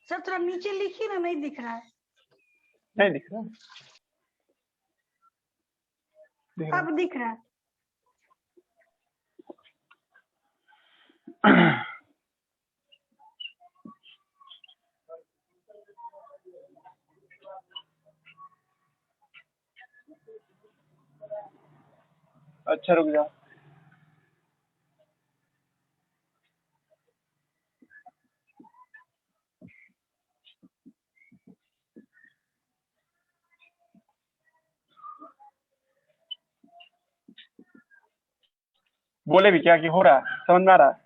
Sir थोड़ा नीचे लिखिए ना, नहीं दिख रहा है। नहीं दिख रहा? दिख रहा अब दिख रहा है। अच्छा रुक जा। बोले भी क्या कि हो रहा है, समझ में आ रहा है?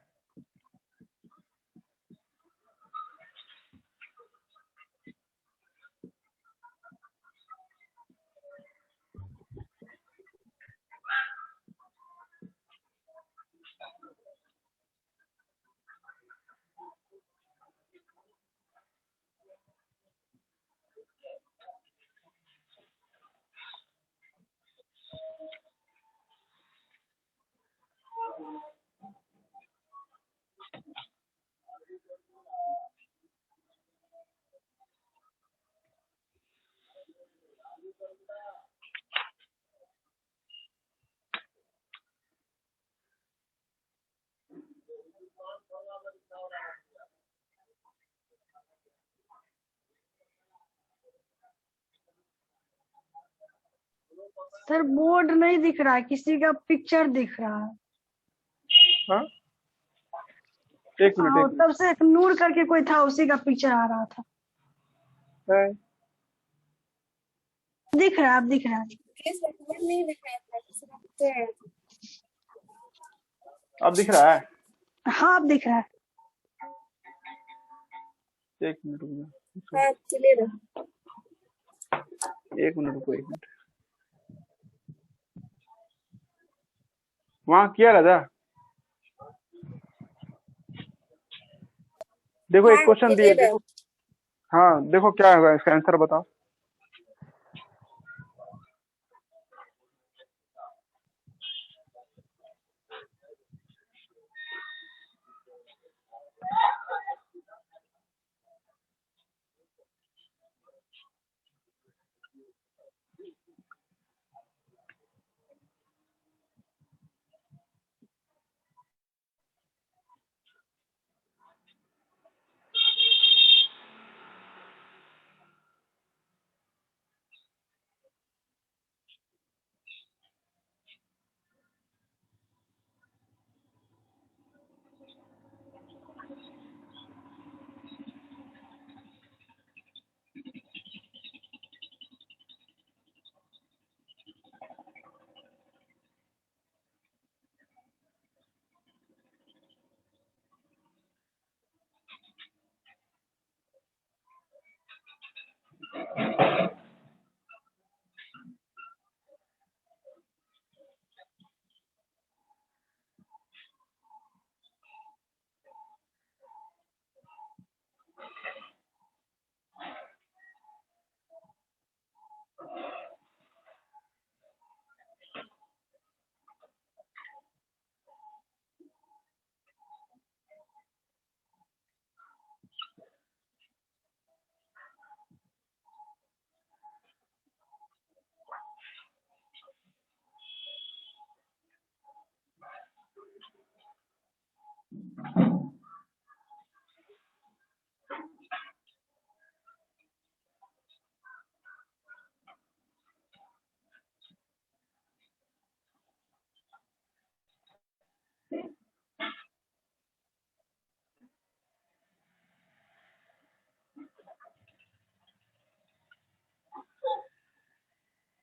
सर बोर्ड नहीं दिख रहा है, किसी का पिक्चर दिख रहा है। हाँ, एक मिनट और एक तब से एक नूर करके कोई था, उसी का पिक्चर आ रहा था। मिनट। दिख रहा है, अब दिख रहा है। अब दिख रहा है? हाँ अब दिख रहा है। एक मिनट रुक जा। हाँ क्लियर है। एक मिनट रुको, एक मिनट। वहाँ किया राजा, देखो एक हाँ क्वेश्चन दिए, क्लियर है। देखो। हाँ देखो क्या होगा, इसका आंसर बताओ।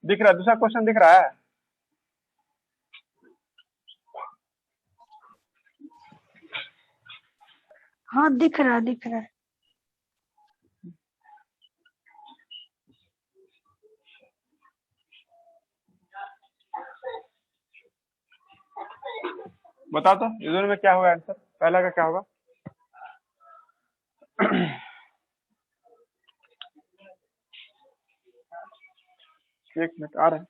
दिख रहा है? दूसरा क्वेश्चन दिख रहा है? हाँ दिख रहा है, दिख रहा है। बताओ तो, इस दोनों में क्या होगा आंसर, पहला का क्या होगा? एक मिनट आ रहे हैं।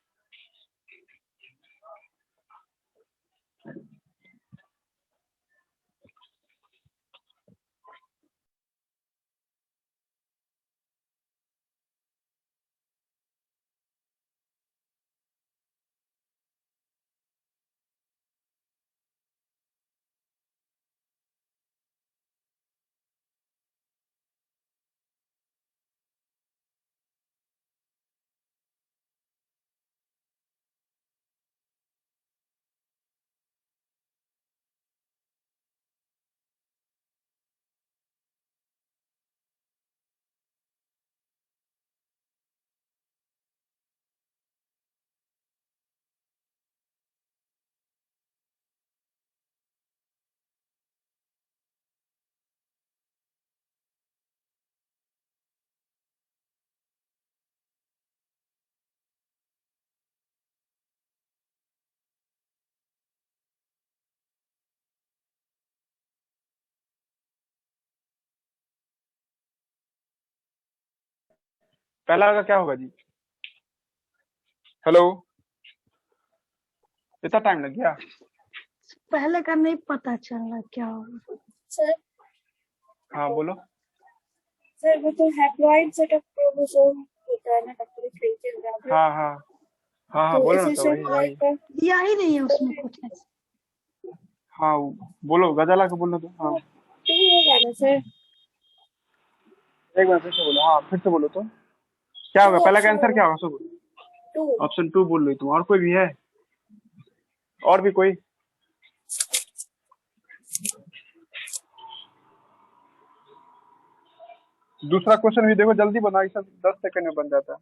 पहला का क्या होगा जी? हेलो, इतना टाइम लग गया? पहले का नहीं पता चल रहा क्या होगा। सर हाँ बोलो। सर वो तो हैप्लॉइड सेट ऑफ क्रोमोसोम होता है ना, डॉक्टर क्लिंटन का। हाँ हाँ हाँ हाँ, तो बोलो ना, इसे तो वही सर वही। दिया ही नहीं है उसमें कुछ ऐसा। हाँ बोलो, गजाला को बोलो तो। हाँ टू होगा ना सर? एक बार फिर से बोलो। हाँ फिर से बोलो तो क्या होगा? टू पहला का ऑप्शन आंसर क्या होगा। होगा? सब टू। ऑप्शन 2 बोल रही तुम। और कोई भी है? और भी कोई? दूसरा क्वेश्चन भी देखो, जल्दी बनाओ, ये सब 10 सेकंड में बन जाता है।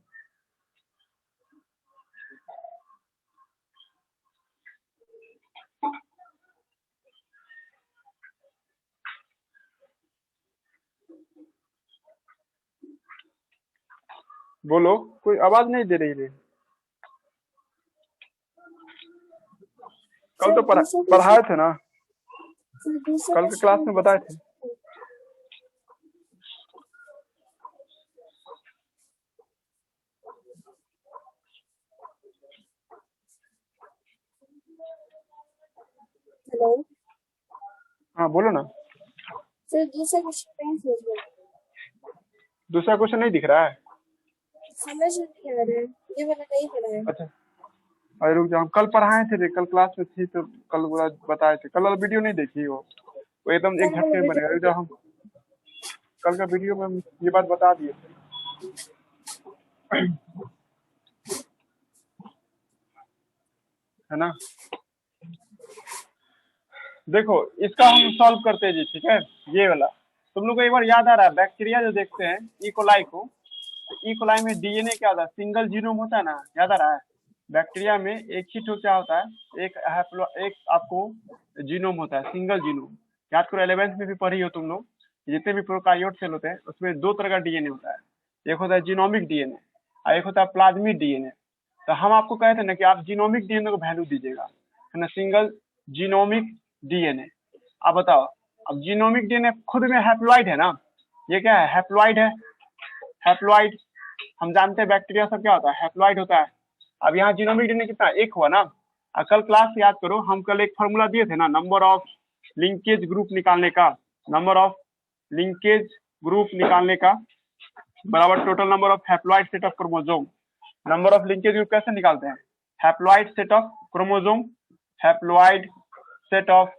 बोलो, कोई आवाज नहीं दे रही है। कल सर तो दूसरा पढ़ाए क्वेश्चन। थे ना, सर दूसरा कल के क्लास में बताए थे। हेलो हाँ बोलो ना। सर, दूसरा क्वेश्चन नहीं समझ में दूसरा क्वेश्चन नहीं दिख रहा है? समझ नहीं आ रहा है, ये वाला नहीं पढ़ा है। अच्छा, अरे रुक जाओ, हम कल पढ़ाए थे रे, कल क्लास में थी तो कल पूरा बताए थे। कल वाला वीडियो नहीं देखी वो एकदम एक कल वाला झटके में बनेगा। रुक जाओ, हम कल का वीडियो में हम ये बात बता दिए थे, है ना। देखो इसका हम सॉल्व करते हैं जी, ठीक है। ये वाला तुम लोग को एक बार याद आ रहा है, बैक्टीरिया जो देखते हैं इकोलाई को, तो इकोलाई में डीएनए क्या होता है? सिंगल जीनोम होता है ना, याद आ रहा है? बैक्टीरिया में एक ही तो क्या होता है, एक आपको जीनोम होता है, सिंगल जीनोम। याद करो, 11th में भी पढ़ी हो तुम लोग। जितने भी प्रोकार्योट सेल होते हैं उसमें 2 तरह का डीएनए होता है। एक होता है जीनोमिक डीएनए और एक होता है प्लाज्मिक डीएनए। तो हम आपको कहे थे ना कि आप जीनोमिक डीएनए को वैल्यू दीजिएगा, है ना, सिंगल जीनोमिक डीएनए। आप बताओ, अब जीनोमिक डीएनए खुद में हैप्लॉइड है ना, ये क्या है? हैप्लॉइड है। हैप्लॉइड हम जानते हैं बैक्टीरिया सब क्या होता है, हैप्लॉइड होता है। अब यहाँ जीनोमिक डीएनए कितना? एक हुआ ना। कल क्लास याद करो, हम कल एक फॉर्मूला दिए थे ना, नंबर ऑफ लिंकेज ग्रुप निकालने का। नंबर ऑफ लिंकेज ग्रुप निकालने का बराबर total number of haploid set of chromosome. Number of linkage group कैसे निकालते हैं? Haploid set of chromosome, haploid set of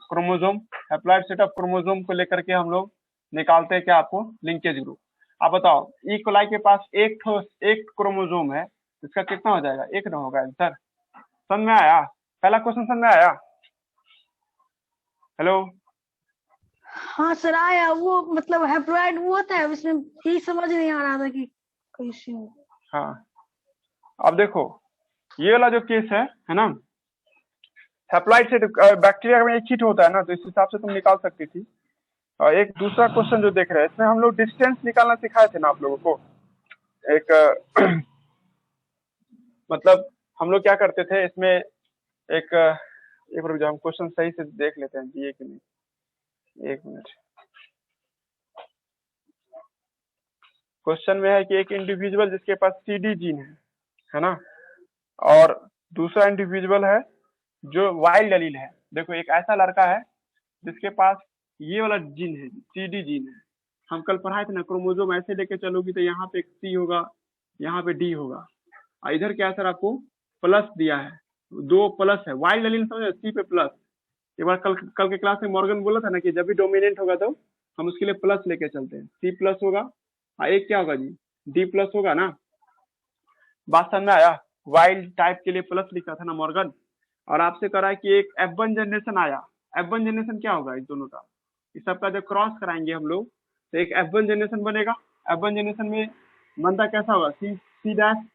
chromosome, haploid set of chromosome को लेकर के हम लोग निकालते हैं क्या? आपको लिंकेज ग्रुप। आप बताओ, ई कोलाई के पास एक क्रोमोसोम है, इसका कितना हो जाएगा? एक ना होगा आंसर। समझ में आया? पहला क्वेश्चन समझ में आया? हेलो, हाँ सर आया। वो मतलब हैप्लॉइड वो होता है, उसमें यही समझ नहीं आ रहा था कि कैसे हो। हाँ अब देखो, ये वाला जो केस है ना, हैप्लॉइड सेट बैक्टीरिया में एक ही होता है ना, तो इस हिसाब से तुम निकाल सकती थी। और एक दूसरा क्वेश्चन जो देख रहे हैं, इसमें हम लोग डिस्टेंस निकालना सिखाए थे ना आप लोगों को। एक मतलब हम लोग क्या करते थे इसमें, एक रुक जाओ, हम क्वेश्चन सही से देख लेते हैं दिए कि नहीं। एक मिनट। क्वेश्चन में है कि एक इंडिविजुअल जिसके पास सीडी जीन है ना, और दूसरा इंडिविजुअल है जो वाइल्ड एलील है। देखो एक ऐसा लड़का है जिसके पास ये वाला जीन है, सीडी जीन है। हम कल पढ़ाए थे ना, क्रोमोसोम ऐसे लेके चलोगी तो यहाँ पे सी होगा, यहाँ पे डी होगा, और इधर क्या सर आपको प्लस दिया है, 2 प्लस है। वाइल्ड एलील समझे, सी पे प्लस। एक बार कल के क्लास में मॉर्गन बोला था ना कि जब भी डोमिनेंट होगा तो हम उसके लिए प्लस लेके चलते हैं। सी प्लस होगा और एक क्या होगा जी, डी प्लस होगा ना। बात समझ में आया? वाइल्ड टाइप के लिए प्लस लिखा था ना मॉर्गन। और आपसे करा है कि एक F1 जनरेशन आया। F1 जनरेशन क्या होगा इस दोनों का? इस सबका जब क्रॉस कराएंगे हम लोग तो एक F1 जनरेशन बनेगा। F1 जनरेशन में बनता कैसा होगा? सी डैश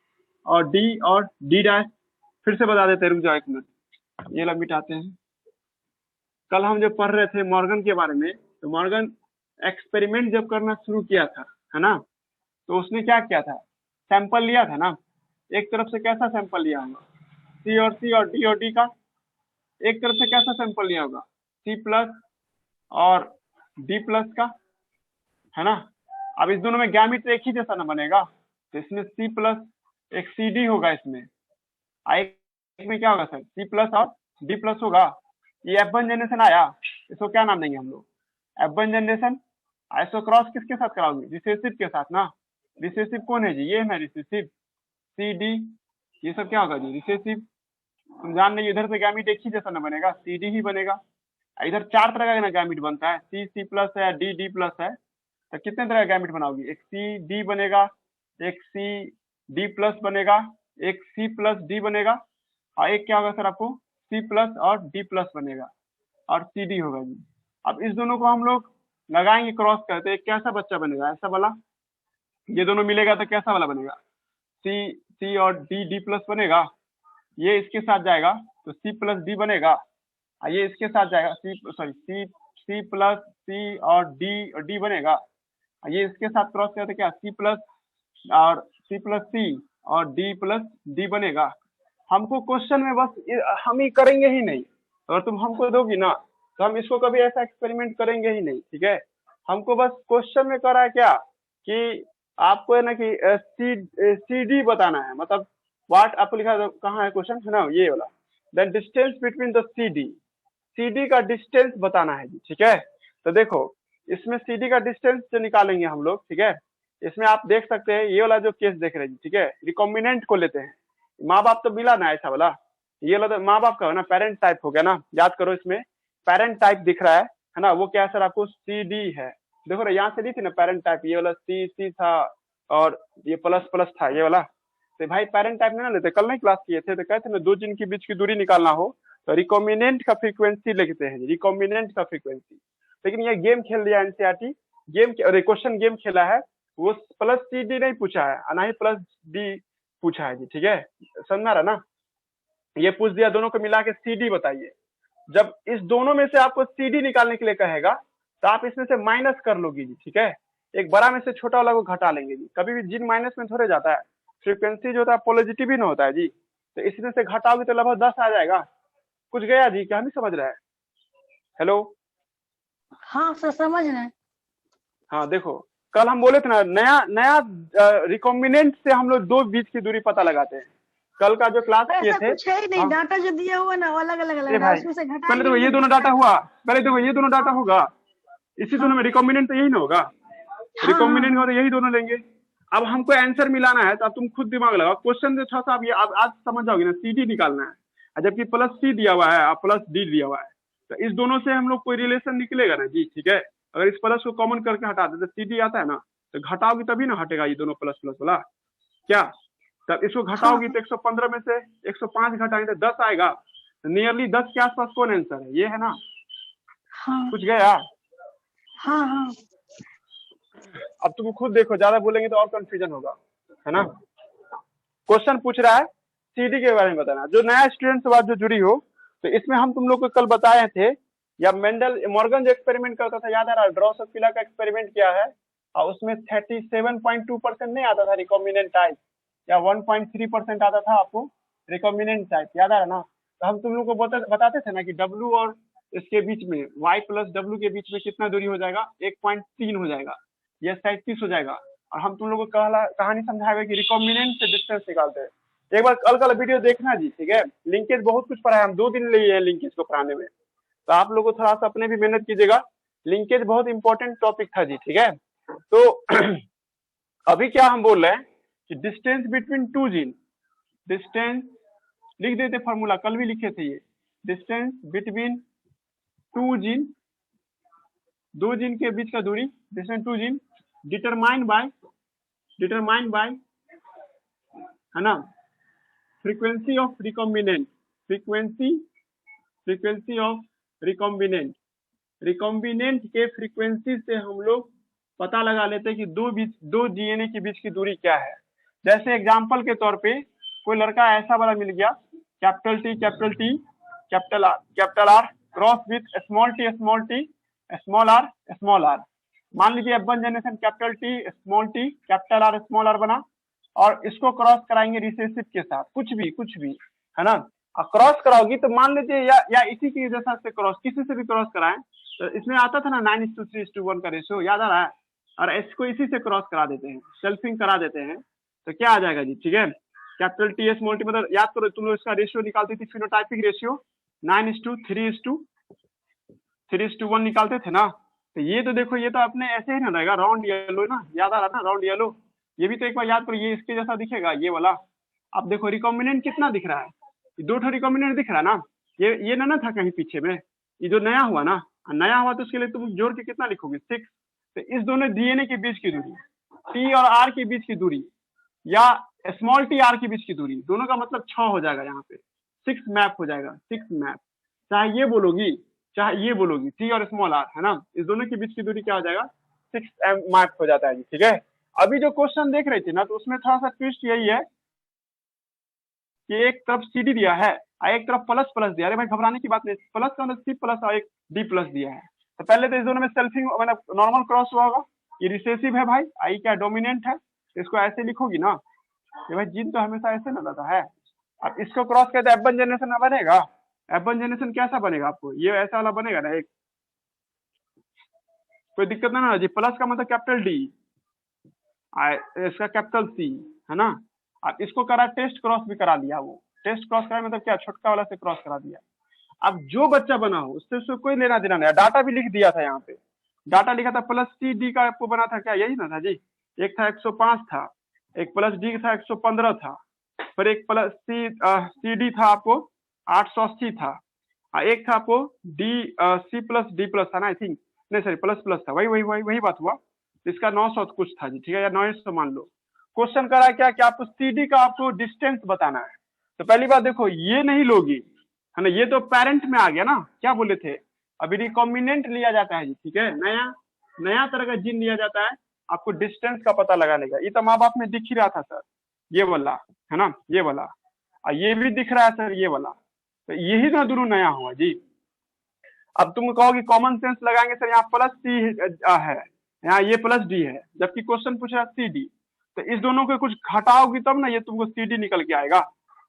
और डी और डी डैश। फिर से बता देते हैं, रुक जाओ एक मिनट, ये लोग मिटाते हैं। कल हम जब पढ़ रहे थे मॉर्गन के बारे में, तो मॉर्गन एक्सपेरिमेंट जब करना शुरू किया था, है ना, तो उसने क्या किया था? सैंपल लिया था ना। एक तरफ से कैसा सैंपल लिया होगा? सी और डी का। एक तरफ से कैसा सैंपल लिया होगा? सी प्लस और डी प्लस का, है ना। अब इस दोनों में गैमीट एक ही जैसा ना बनेगा, तो इसमें सी प्लस एक सी डी होगा इसमें, एक में क्या होगा सर, सी प्लस और डी प्लस होगा। ये F1 जनरेशन आया, इसको क्या नाम देंगे हम लोग, F1 जनरेशन। आइसो क्रॉस किसके साथ कराओगे, रिसेसिव के साथ ना। रिसेसिव कौन है जी, ये है ना रिसेसिव, सी डी, ये सब क्या होगा जी रिसेसिव। तुम जान रहे इधर से गैमिट एक ही जैसा ना बनेगा, सी डी ही बनेगा। इधर 4 तरह का ना गैमिट बनता है, सी सी प्लस है, डी डी प्लस है, तो कितने तरह का गैमिट बनाओगी, एक सी डी बनेगा, एक सी डी प्लस बनेगा, एक सी प्लस डी बनेगा, और एक क्या होगा सर आपको सी प्लस और डी प्लस बनेगा, और सी डी होगा जी। अब इस दोनों को हम लोग लगाएंगे क्रॉस करते, एक कैसा बच्चा बनेगा, ऐसा वाला, ये दोनों मिलेगा तो कैसा वाला बनेगा, सी सी और डी डी प्लस बनेगा। ये इसके साथ जाएगा तो सी प्लस डी बनेगा, और ये इसके साथ जाएगा सी प्लस सी और डी बनेगा। ये इसके साथ क्रॉस करते क्या, सी प्लस सी और डी प्लस डी बनेगा। हमको क्वेश्चन में बस हम ही करेंगे ही नहीं, अगर तुम हमको दोगी ना तो हम इसको कभी ऐसा एक्सपेरिमेंट करेंगे ही नहीं, ठीक है। हमको बस क्वेश्चन में करा है क्या कि आपको है ना कि सी डी बताना है, मतलब व्हाट आपको लिखा है, कहाँ है क्वेश्चन है ना ये वाला, then distance between the C D का डिस्टेंस बताना है जी, ठीक है। तो देखो इसमें सी डी का डिस्टेंस जो निकालेंगे हम लोग, ठीक है, इसमें आप देख सकते हैं ये वाला जो केस देख रहे हैं जी, ठीक है, रिकॉम्बिनेंट को लेते हैं। माँ बाप तो मिला ना ऐसा वाला, ये वाला तो माँ बाप का है ना, पेरेंट टाइप हो गया ना, याद करो इसमें पेरेंट टाइप दिख रहा है ना, वो क्या है सर आपको सी डी है। देखो ना यहाँ से दी थी ना पेरेंट टाइप, ये वाला सी सी था और ये प्लस प्लस था ये वाला, तो भाई पेरेंट टाइप नहीं ना लेते, कल नहीं क्लास किए थे तो कहते ना दो जिन के बीच की दूरी निकालना हो तो रिकॉम्बिनेंट का फ्रीक्वेंसी लिखते हैं, रिकॉम्बिनेंट का फ्रीक्वेंसी। लेकिन ये गेम खेल दिया एनसीईआरटी, गेम क्वेश्चन गेम खेला है, वो प्लस सी डी नहीं पूछा है, ना ही प्लस डी पूछा है जी, ठीक है, समझा रहा ना। ये पूछ दिया दोनों को मिला के सी डी बताइए। जब इस दोनों में से आपको सी डी निकालने के लिए कहेगा तो आप इसमें से माइनस कर लोगी जी, ठीक है, एक बड़ा में से छोटा वाला को घटा लेंगे जी, कभी भी जिन माइनस में थोड़े जाता है, फ्रीक्वेंसी जो होता है पॉजिटिव ही ना होता है जी, तो इसमें से घटाओगे तो लगभग 10 आ जाएगा। कुछ गया जी, क्या नहीं समझ रहा है, हेलो। हाँ सर समझ रहे हैं। हाँ देखो कल हम बोले थे ना नया नया रिकॉम्बिनेंट से हम लोग दो बीच की दूरी पता लगाते हैं, कल का जो क्लास किए ऐसा थे। कुछ है ही नहीं, हाँ। डाटा जो दिया हुआ ना अलग अलग अरे अलग भाई उसमें से पहले घटाएंगे देखो ये दोनों डाटा हुआ, पहले देखो ये दोनों डाटा होगा, इसी दोनों में रिकॉम्बिनेंट तो यही ना होगा, रिकॉम्बिनेंट का तो यही दोनों लेंगे। अब हमको आंसर मिलाना है तो अब तुम खुद दिमाग लगाओ, क्वेश्चन जो थोड़ा सा आप ये आज समझ जाओगे ना, सी डी निकालना है, जबकि प्लस सी दिया हुआ है और प्लस डी दिया हुआ है, तो इस दोनों से हम लोग कोई रिलेशन निकलेगा ना जी, ठीक है। अगर इस प्लस को कॉमन करके हटा दे तो सी डी आता है ना, तो घटाओगी तभी ना हटेगा ये दोनों प्लस प्लस वाला, क्या तब इसको घटाओगी तो 115 में से 105 घटाएंगे तो 10 आएगा, तो नियरली 10 के आसपास कौन आंसर है, ये है ना। हाँ कुछ गया, हाँ हाँ अब तुम खुद देखो, ज्यादा बोलेंगे तो और कंफ्यूजन होगा, है ना। क्वेश्चन पूछ रहा है सीडी के बारे में बताना, जो नया स्टूडेंट से बात जो जुड़ी हो, तो इसमें हम तुम लोग को कल बताए थे, या मेंडल मॉर्गन जो एक्सपेरिमेंट करता था याद आ रहा है, ड्रोसोफिला का एक्सपेरिमेंट किया है, और उसमें 37.2% नहीं आता था रिकॉम्बिनेंट टाइप, या 1.3% आता था आपको रिकॉम्बिनेंट टाइप, याद आ रहा ना। तो हम तुम लोग को बताते थे ना कि डब्ल्यू और इसके बीच में y प्लस डब्ल्यू के बीच में कितना दूरी हो जाएगा, 1.3 हो जाएगा, यह 37 हो जाएगा। और हम तुम लोग को कहानी समझाएगा कि रिकॉम्बिनेंट से डिस्टेंस निकालते हैं। एक बार कल का वीडियो देखना जी, ठीक है, लिंकेज बहुत कुछ पढ़ा है, हम 2 दिन लिए हैं लिंकेज को पढ़ाने में, तो आप लोगों को थोड़ा सा अपने भी मेहनत कीजिएगा, लिंकेज बहुत इंपॉर्टेंट टॉपिक था जी, ठीक है। तो अभी क्या हम बोल रहे हैं कि distance between two gene, distance लिख देते फॉर्मूला, कल भी लिखे थे ये, डिस्टेंस बिटवीन टू जीन, दो जीन के बीच का दूरी, distance two gene determined by है ना frequency of recombinant, frequency of recombinant के फ्रीक्वेंसी से हम लोग पता लगा लेते हैं कि दो डीएनए के बीच की दूरी क्या है। जैसे एग्जांपल के तौर पे कोई लड़का ऐसा वाला मिल गया, capital T capital R cross with small R, मान लीजिए F1 generation capital T capital R बना, और इसको क्रॉस कराएंगे रिसेसिव के साथ, कुछ भी है ना, क्रॉस कराओगी तो मान लीजिए या इसी की जैसा से क्रॉस किसी से भी क्रॉस कराएं, तो इसमें आता था ना 9:3:1 का रेशियो, याद आ रहा है, और इसको इसी से क्रॉस करा देते हैं, सेल्फिंग करा देते हैं, तो क्या आ जाएगा जी, ठीक है। कैपिटल टी स्मॉल टी, मतलब याद करो तुम लोग इसका रेशियो निकालती थी, फिनोटाइपिक रेशियो 9:3:1 निकालते थे ना। तो ये तो देखो, ये तो अपने ऐसे ही ना रहेगा, राउंड येलो ना, याद आ रहा ना, राउंड येलो। ये भी तो एक बार याद करो, ये इसके जैसा दिखेगा ये वाला। अब देखो रिकॉम्बिनेंट कितना दिख रहा है, 2 रिकॉम्बिनेंट दिख रहा है ना। ये ना था कहीं पीछे में, ये जो नया हुआ ना, नया हुआ तो उसके लिए तुम जोड़ के कितना लिखोगे 6। तो इस दोनों डीएनए के बीच की दूरी, टी और आर के बीच की दूरी, या स्मॉल टी आर के बीच की दूरी, दोनों का मतलब 6 हो जाएगा यहाँ पे, 6 मैप हो जाएगा, 6 मैप। चाहे ये बोलोगी चाहे ये बोलोगी, टी और स्मॉल आर है ना, इस दोनों के बीच की दूरी क्या हो जाएगा, 6 मैप हो जाता है जी, ठीक है। अभी जो क्वेश्चन देख रहे थे ना, तो उसमें थोड़ा सा ट्विस्ट यही है कि एक तरफ सी डी दिया है और एक तरफ प्लस प्लस दिया है। अरे भाई घबराने की बात नहीं, प्लस का मतलब सी प्लस और एक डी प्लस दिया है। तो पहले तो इस दोनों में सेल्फिंग मतलब नॉर्मल क्रॉस हुआ होगा, ये रिसेसिव है भाई, आई क्या डोमिनेंट है, इसको ऐसे लिखोगी ना, ये भाई जीन तो हमेशा ऐसे ना रहता है। अब इसको क्रॉस करते F1 जनरेशन में बनेगा, F1 जनरेशन कैसा बनेगा आपको, ये ऐसा वाला बनेगा ना, एक कोई दिक्कत ना जी। प्लस का मतलब कैपिटल डी, इसका कैपिटल सी है ना। अब इसको करा टेस्ट क्रॉस भी करा दिया, वो टेस्ट क्रॉस करा मतलब क्या, छोटका वाला से क्रॉस करा दिया। अब जो बच्चा बना हो उससे उसको कोई लेना देना नहीं, डाटा भी लिख दिया था यहाँ पे, डाटा लिखा था प्लस सी डी का आपको बना था क्या, यही ना था जी। एक था 105 था, एक प्लस डी था 115 था, फिर एक प्लस सी डी था आपको 880 था, एक था आपको D C plus D plus था ना, आई थिंक, नहीं सॉरी प्लस प्लस था, वही वही वही वही बात हुआ। इसका 900 कुछ था जी, ठीक है, या 900 मान लो। क्वेश्चन करा क्या कि आपको सीडी का आपको डिस्टेंस बताना है। तो पहली बात देखो, ये नहीं लोगी है ना, ये तो पेरेंट में आ गया ना, क्या बोले थे, अभी रिकॉम्बिनेंट लिया जाता है जी, ठीक है, नया नया तरह का जीन लिया जाता है आपको डिस्टेंस का पता लगाने का। ये तो माँ बाप में दिख ही रहा था सर, ये वाला है ना, ये वाला, और ये भी दिख रहा है सर, ये वाला। तो यही ना दोनों नया हुआ जी। अब तुम कहोगे कॉमन सेंस लगाएंगे सर, यहाँ प्लस सी है, यहाँ ये प्लस डी है, जबकि क्वेश्चन पूछ रहा है सी डी। तो इस दोनों को कुछ घटाओगी तब ना ये तुमको सी डी निकल के आएगा।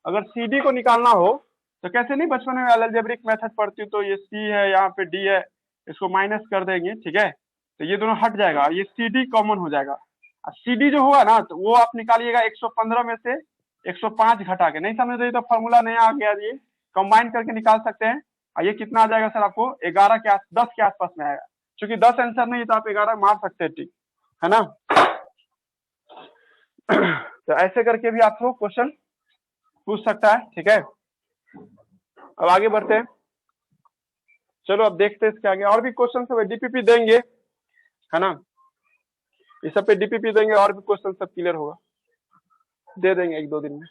अगर सी डी को निकालना हो तो कैसे नहीं, बचपन में अलजेब्रिक मेथड पढ़ती हो, तो ये सी है यहाँ पे डी है, इसको माइनस कर देंगे, ठीक है, तो ये दोनों हट जाएगा, ये सी डी कॉमन हो जाएगा। और सी डी जो होगा ना, तो वो आप निकालिएगा 115 में से 105 घटा के। नहीं समझ रही तो फॉर्मूला नहीं आ गया, ये कंबाइन करके निकाल सकते हैं। और ये कितना आ जाएगा सर आपको 11 के 10 के आसपास में आएगा, क्योंकि 10 आंसर नहीं तो आप 11 मार सकते हैं, ठीक है ना। तो ऐसे करके भी आपको क्वेश्चन पूछ सकता है, ठीक है। अब आगे बढ़ते हैं, चलो अब देखते हैं इसके आगे और भी क्वेश्चन सब डीपीपी देंगे, है ना, इस सब पे डीपीपी देंगे, और भी क्वेश्चन सब क्लियर होगा, दे देंगे 1-2 दिन में।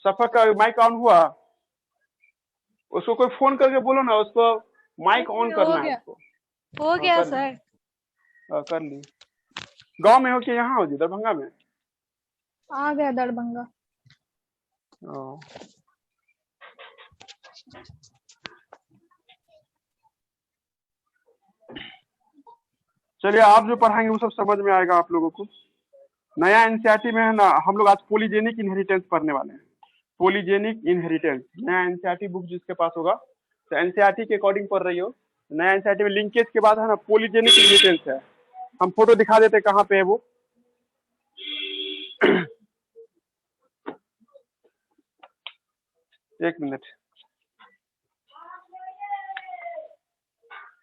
सफर का माइक ऑन हुआ, उसको कोई फोन करके बोलो ना, उसको माइक ऑन करना है उसको। हो गया सर, कर ली। गांव में हो कि यहाँ हो जी, दरभंगा में? आ गया दरभंगा। चलिए, आप जो पढ़ाएंगे वो सब समझ में आएगा आप लोगों को। नया एनसीईआरटी में है ना, हम लोग आज पॉलीजेनिक इनहेरिटेंस पढ़ने वाले हैं। पॉलीजेनिक इनहेरिटेंस नया एनसीईआरटी बुक जिसके पास होगा, तो एनसीईआरटी के अकॉर्डिंग पढ़ रही हो। नया एनसीईआरटी में लिंकेज के बाद है ना पॉलीजेनिक इनहेरिटेंस है। हम फोटो दिखा देते कहाँ पे है वो। एक मिनट,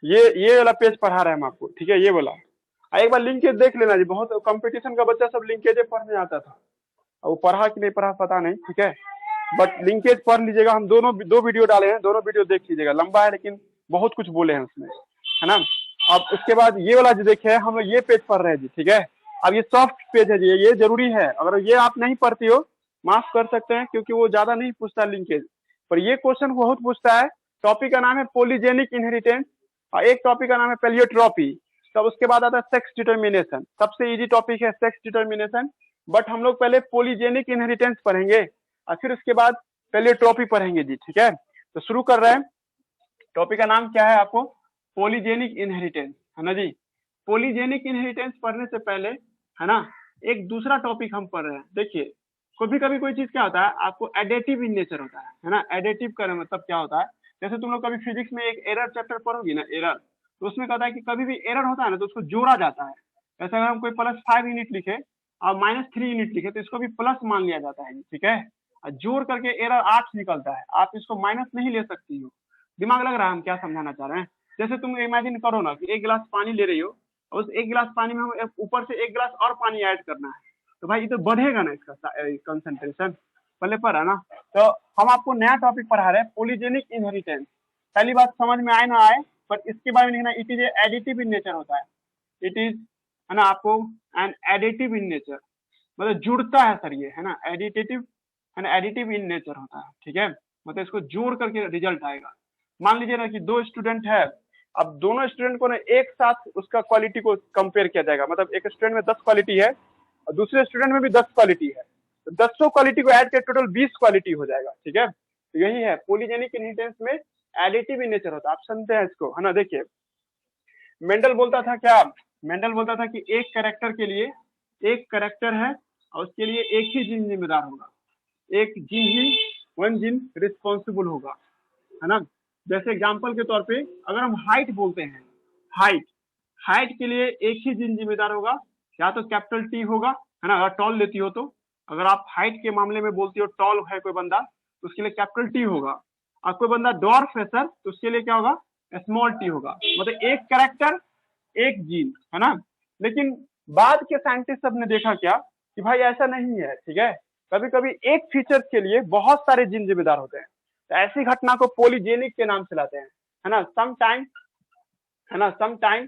ये वाला पेज पढ़ा रहे हैं हम आपको, ठीक है, ये वाला। एक बार लिंकेज देख लेना जी, बहुत कंपटीशन का बच्चा सब लिंकेज पढ़ने आता था, वो पढ़ा कि नहीं पढ़ा पता नहीं, ठीक है, बट लिंकेज पढ़ लीजिएगा। हम दो वीडियो डाले हैं, दोनों वीडियो देख लीजिएगा, लंबा है लेकिन बहुत कुछ बोले हैं उसमें, है ना। अब उसके बाद ये वाला जो देखे हम लोग ये पेज पढ़ रहे हैं जी, ठीक है। अब ये सॉफ्ट पेज है जी, ये जरूरी है, अगर ये आप नहीं पढ़ती हो माफ कर सकते हैं, क्योंकि वो ज्यादा नहीं पूछता लिंकेज, पर ये क्वेश्चन बहुत पूछता है। टॉपिक का नाम है पॉलीजेनिक इनहेरिटेंस, और एक टॉपिक का नाम है पेलियोट्रॉपी। तब उसके बाद आता है सेक्स डिटर्मिनेशन, सबसे इजी टॉपिक है सेक्स डिटर्मिनेशन, बट हम लोग पहले पॉलीजेनिक इनहेरिटेंस पढ़ेंगे और फिर उसके बाद पेलियोट्रॉपी पढ़ेंगे जी, ठीक है। तो शुरू कर रहे हैं। टॉपिक का नाम क्या है आपको, पॉलीजेनिक इनहेरिटेंस, है ना जी। पॉलीजेनिक इनहेरिटेंस पढ़ने से पहले है ना एक दूसरा टॉपिक हम पढ़ रहे हैं। देखिए, कभी कभी कोई चीज क्या होता है, आपको एडेटिव इन नेचर होता है ना। एडेटिव का मतलब क्या होता है, जैसे तुम लोग कभी फिजिक्स में एक एरर चैप्टर पढ़ोगी ना, एरर, तो उसमें कहता है कि कभी भी एरर होता है ना तो उसको जोड़ा जाता है। जैसे अगर हम कोई +5 यूनिट लिखे और -3 यूनिट लिखे तो इसको भी प्लस मान लिया जाता है, ठीक है। और जोड़ करके एरर 8 निकलता है, आप इसको माइनस नहीं ले सकती हो। दिमाग लग रहा है हम क्या समझाना चाह रहे हैं? जैसे तुम इमेजिन करो ना कि 1 गिलास पानी ले रही हो, और उस 1 गिलास पानी में हम ऊपर से 1 गिलास और पानी ऐड करना है, तो भाई ये तो बढ़ेगा ना इसका कंसंट्रेशन, पहले पर है ना। तो हम आपको नया टॉपिक पढ़ा रहे हैं, पॉलीजेनिक इनहेरिटेंस। पहली बात समझ में आए ना आए, पर इसके बारे में लिखना, it is additive in nature होता है, इट इज, है ना, आपको एन एडिटिव इन नेचर, मतलब जुड़ता है सर, ये है ना, additive and additive in nature होता है, ठीक है। मतलब इसको जोड़ करके रिजल्ट आएगा। मान लीजिए ना कि 2 स्टूडेंट है, अब दोनों स्टूडेंट को ना एक साथ उसका क्वालिटी को कंपेयर किया जाएगा, मतलब एक स्टूडेंट में 10 क्वालिटी है और दूसरे स्टूडेंट में भी 10 क्वालिटी है, तो 10 क्वालिटी को ऐड कर टोटल 20 क्वालिटी हो जाएगा, ठीक है। तो यही है पॉलीजेनिक इनहेरिटेंस में एडिटिव इन नेचर होता है। आप सुनते हैं इसको, है ना। देखिए मेंडल बोलता था क्या, मेंडल बोलता था कि एक कैरेक्टर के लिए एक कैरेक्टर है और उसके लिए एक ही जीन जिम्मेदार होगा, एक जीन ही, वन जीन रिस्पॉन्सिबल होगा, है ना। जैसे एग्जांपल के तौर पे अगर हम हाइट बोलते हैं, हाइट, हाइट के लिए एक ही जीन जिम्मेदार होगा, या तो कैपिटल टी होगा, है ना, अगर टॉल लेती हो तो। अगर आप हाइट के मामले में बोलती हो, टॉल है कोई बंदा तो उसके लिए कैपिटल टी होगा, और कोई बंदा डॉर्फ है सर तो उसके लिए क्या होगा, स्मॉल टी होगा। मतलब एक कैरेक्टर एक जीन, है ना। लेकिन बाद के साइंटिस्ट सब ने देखा क्या कि भाई ऐसा नहीं है, ठीक है। कभी कभी एक फीचर के लिए बहुत सारे जीन जिम्मेदार होते हैं, तो ऐसी घटना को पॉलीजेनिक के नाम से लाते हैं, है ना। समटाइम, है ना, समटाइम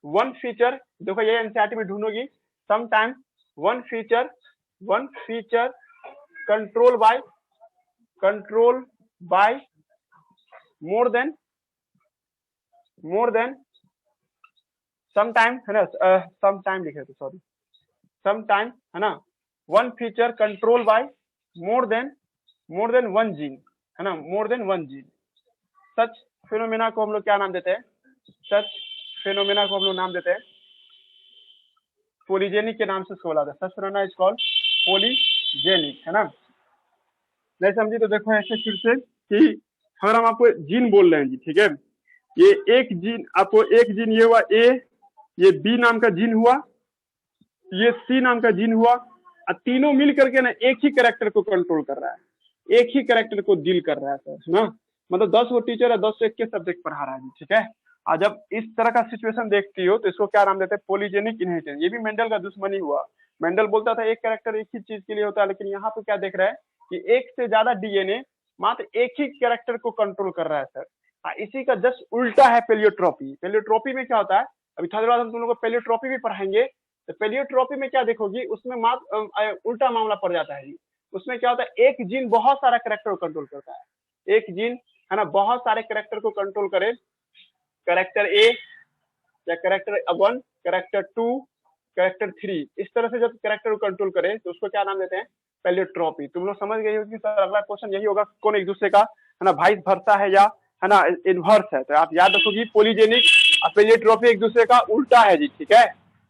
वन फीचर, देखो ये एनसीईआरटी में ढूंढोगी, sometime one feature control by more than sometime, है ना, समटाइम लिखे थे, सॉरी, समटाइम, है ना, one feature control by more than one gene, है ना, more than one gene. Such phenomena को हम लोग क्या नाम देते हैं, सच फिनोमेना को हम लोग नाम देते हैं पॉलीजेनिक के नाम से इसको बोला जाता है। सच फिनोमेना इज कॉल्ड पॉलीजेनिक, है ना। नहीं समझी तो देखो ऐसे फिर से कि अगर हम आपको जीन बोल रहे हैं जी, ठीक है, ये एक जीन, आपको एक जीन ये हुआ ए, ये बी नाम का जीन हुआ, ये सी नाम का जीन हुआ, और तीनों मिल करके ना एक ही कैरेक्टर को कंट्रोल कर रहा है, एक ही कैरेक्टर को डील कर रहा है सर, ना। मतलब 10 वो टीचर है, 10 से 1 के सब्जेक्ट पढ़ा रहा है, ठीक है। और जब इस तरह का सिचुएशन देखती हो तो इसको क्या नाम देते हैं, पॉलीजेनिक इनहेरिटेंस। ये भी मेंडल का दुश्मनी हुआ। मेंडल बोलता था एक कैरेक्टर एक ही चीज के लिए होता है, लेकिन यहाँ पे क्या देख रहा है कि एक से ज्यादा डीएनए मात्र एक ही कैरेक्टर को कंट्रोल कर रहा है सर। इसी का जस्ट उल्टा है पेलियोट्रोपी। पेलियोट्रोपी में क्या होता है, अभी थोड़ी देर बाद हम तुम लोग को पेलियोट्रोपी भी पढ़ाएंगे। तो पेलियोट्रोपी में क्या देखोगी, उसमें मात्र उल्टा मामला पड़ जाता है। उसमें क्या होता है, एक जीन बहुत सारा कैरेक्टर को कंट्रोल करता है, एक जीन, है ना, बहुत सारे कैरेक्टर को कंट्रोल करे, कैरेक्टर ए या कैरेक्टर 1, कैरेक्टर 2, कैरेक्टर 3, इस तरह से जब कैरेक्टर को कंट्रोल करे तो उसको क्या नाम देते हैं, पेलियोट्रोपी। तुम लोग समझ गए हो कि सर अगला क्वेश्चन यही होगा, कौन एक दूसरे का, है ना, वाइस वर्सा है या, है ना, इनवर्स है। तो आप याद रखोगी पॉलीजेनिक और पेलियोट्रोपी एक दूसरे का उल्टा है जी, ठीक है।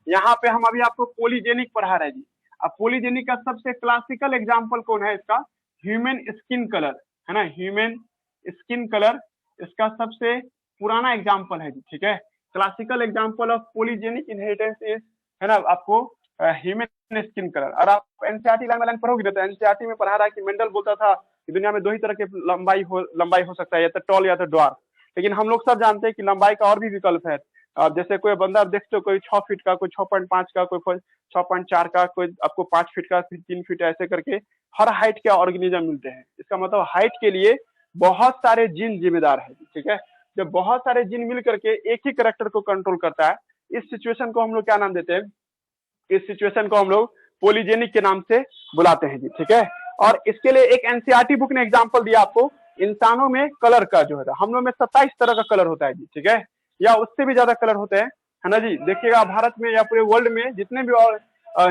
यहाँ पे हम अभी आपको पॉलीजेनिक पढ़ा रहे हैं जी। अब पॉलीजेनिक का सबसे क्लासिकल एग्जाम्पल कौन है इसका, ह्यूमन स्किन कलर, है ना, ह्यूमन स्किन कलर इसका सबसे पुराना एग्जाम्पल है जी, ठीक है। Classical example of polygenic inheritance is, है ना, आपको ह्यूमन स्किन कलर। और आप एनसीईआरटी लाइन बाय लाइन पढ़ोगे तो एनसीईआरटी में पढ़ा रहा है कि मेंडल बोलता था कि दुनिया में 2 ही तरह के लंबाई हो सकता है, या तो टॉल या तो ड्वार्फ। लेकिन हम लोग सब जानते हैं कि लंबाई का और भी विकल्प है। जैसे कोई बंदा देखते हो, कोई 6 फीट का, कोई 6.5 का, कोई 6.4 का, कोई आपको 5 फीट का, 3 फीट, ऐसे करके हर हाइट के ऑर्गेनिज्म मिलते हैं। इसका मतलब हाइट के लिए बहुत सारे जीन जिम्मेदार है, ठीक है। जब बहुत सारे जीन मिल करके एक ही कैरेक्टर को कंट्रोल करता है, इस सिचुएशन को हम लोग क्या नाम देते हैं, इस सिचुएशन को हम लोग पॉलीजेनिक के नाम से बुलाते हैं जी, ठीक है। और इसके लिए एक एनसीईआरटी बुक ने एग्जांपल दिया आपको, इंसानों में कलर का जो है, हम लोग में 27 तरह का कलर होता है जी, ठीक है, या उससे भी ज्यादा कलर होते हैं, है ना जी। देखिएगा भारत में या पूरे वर्ल्ड में जितने भी और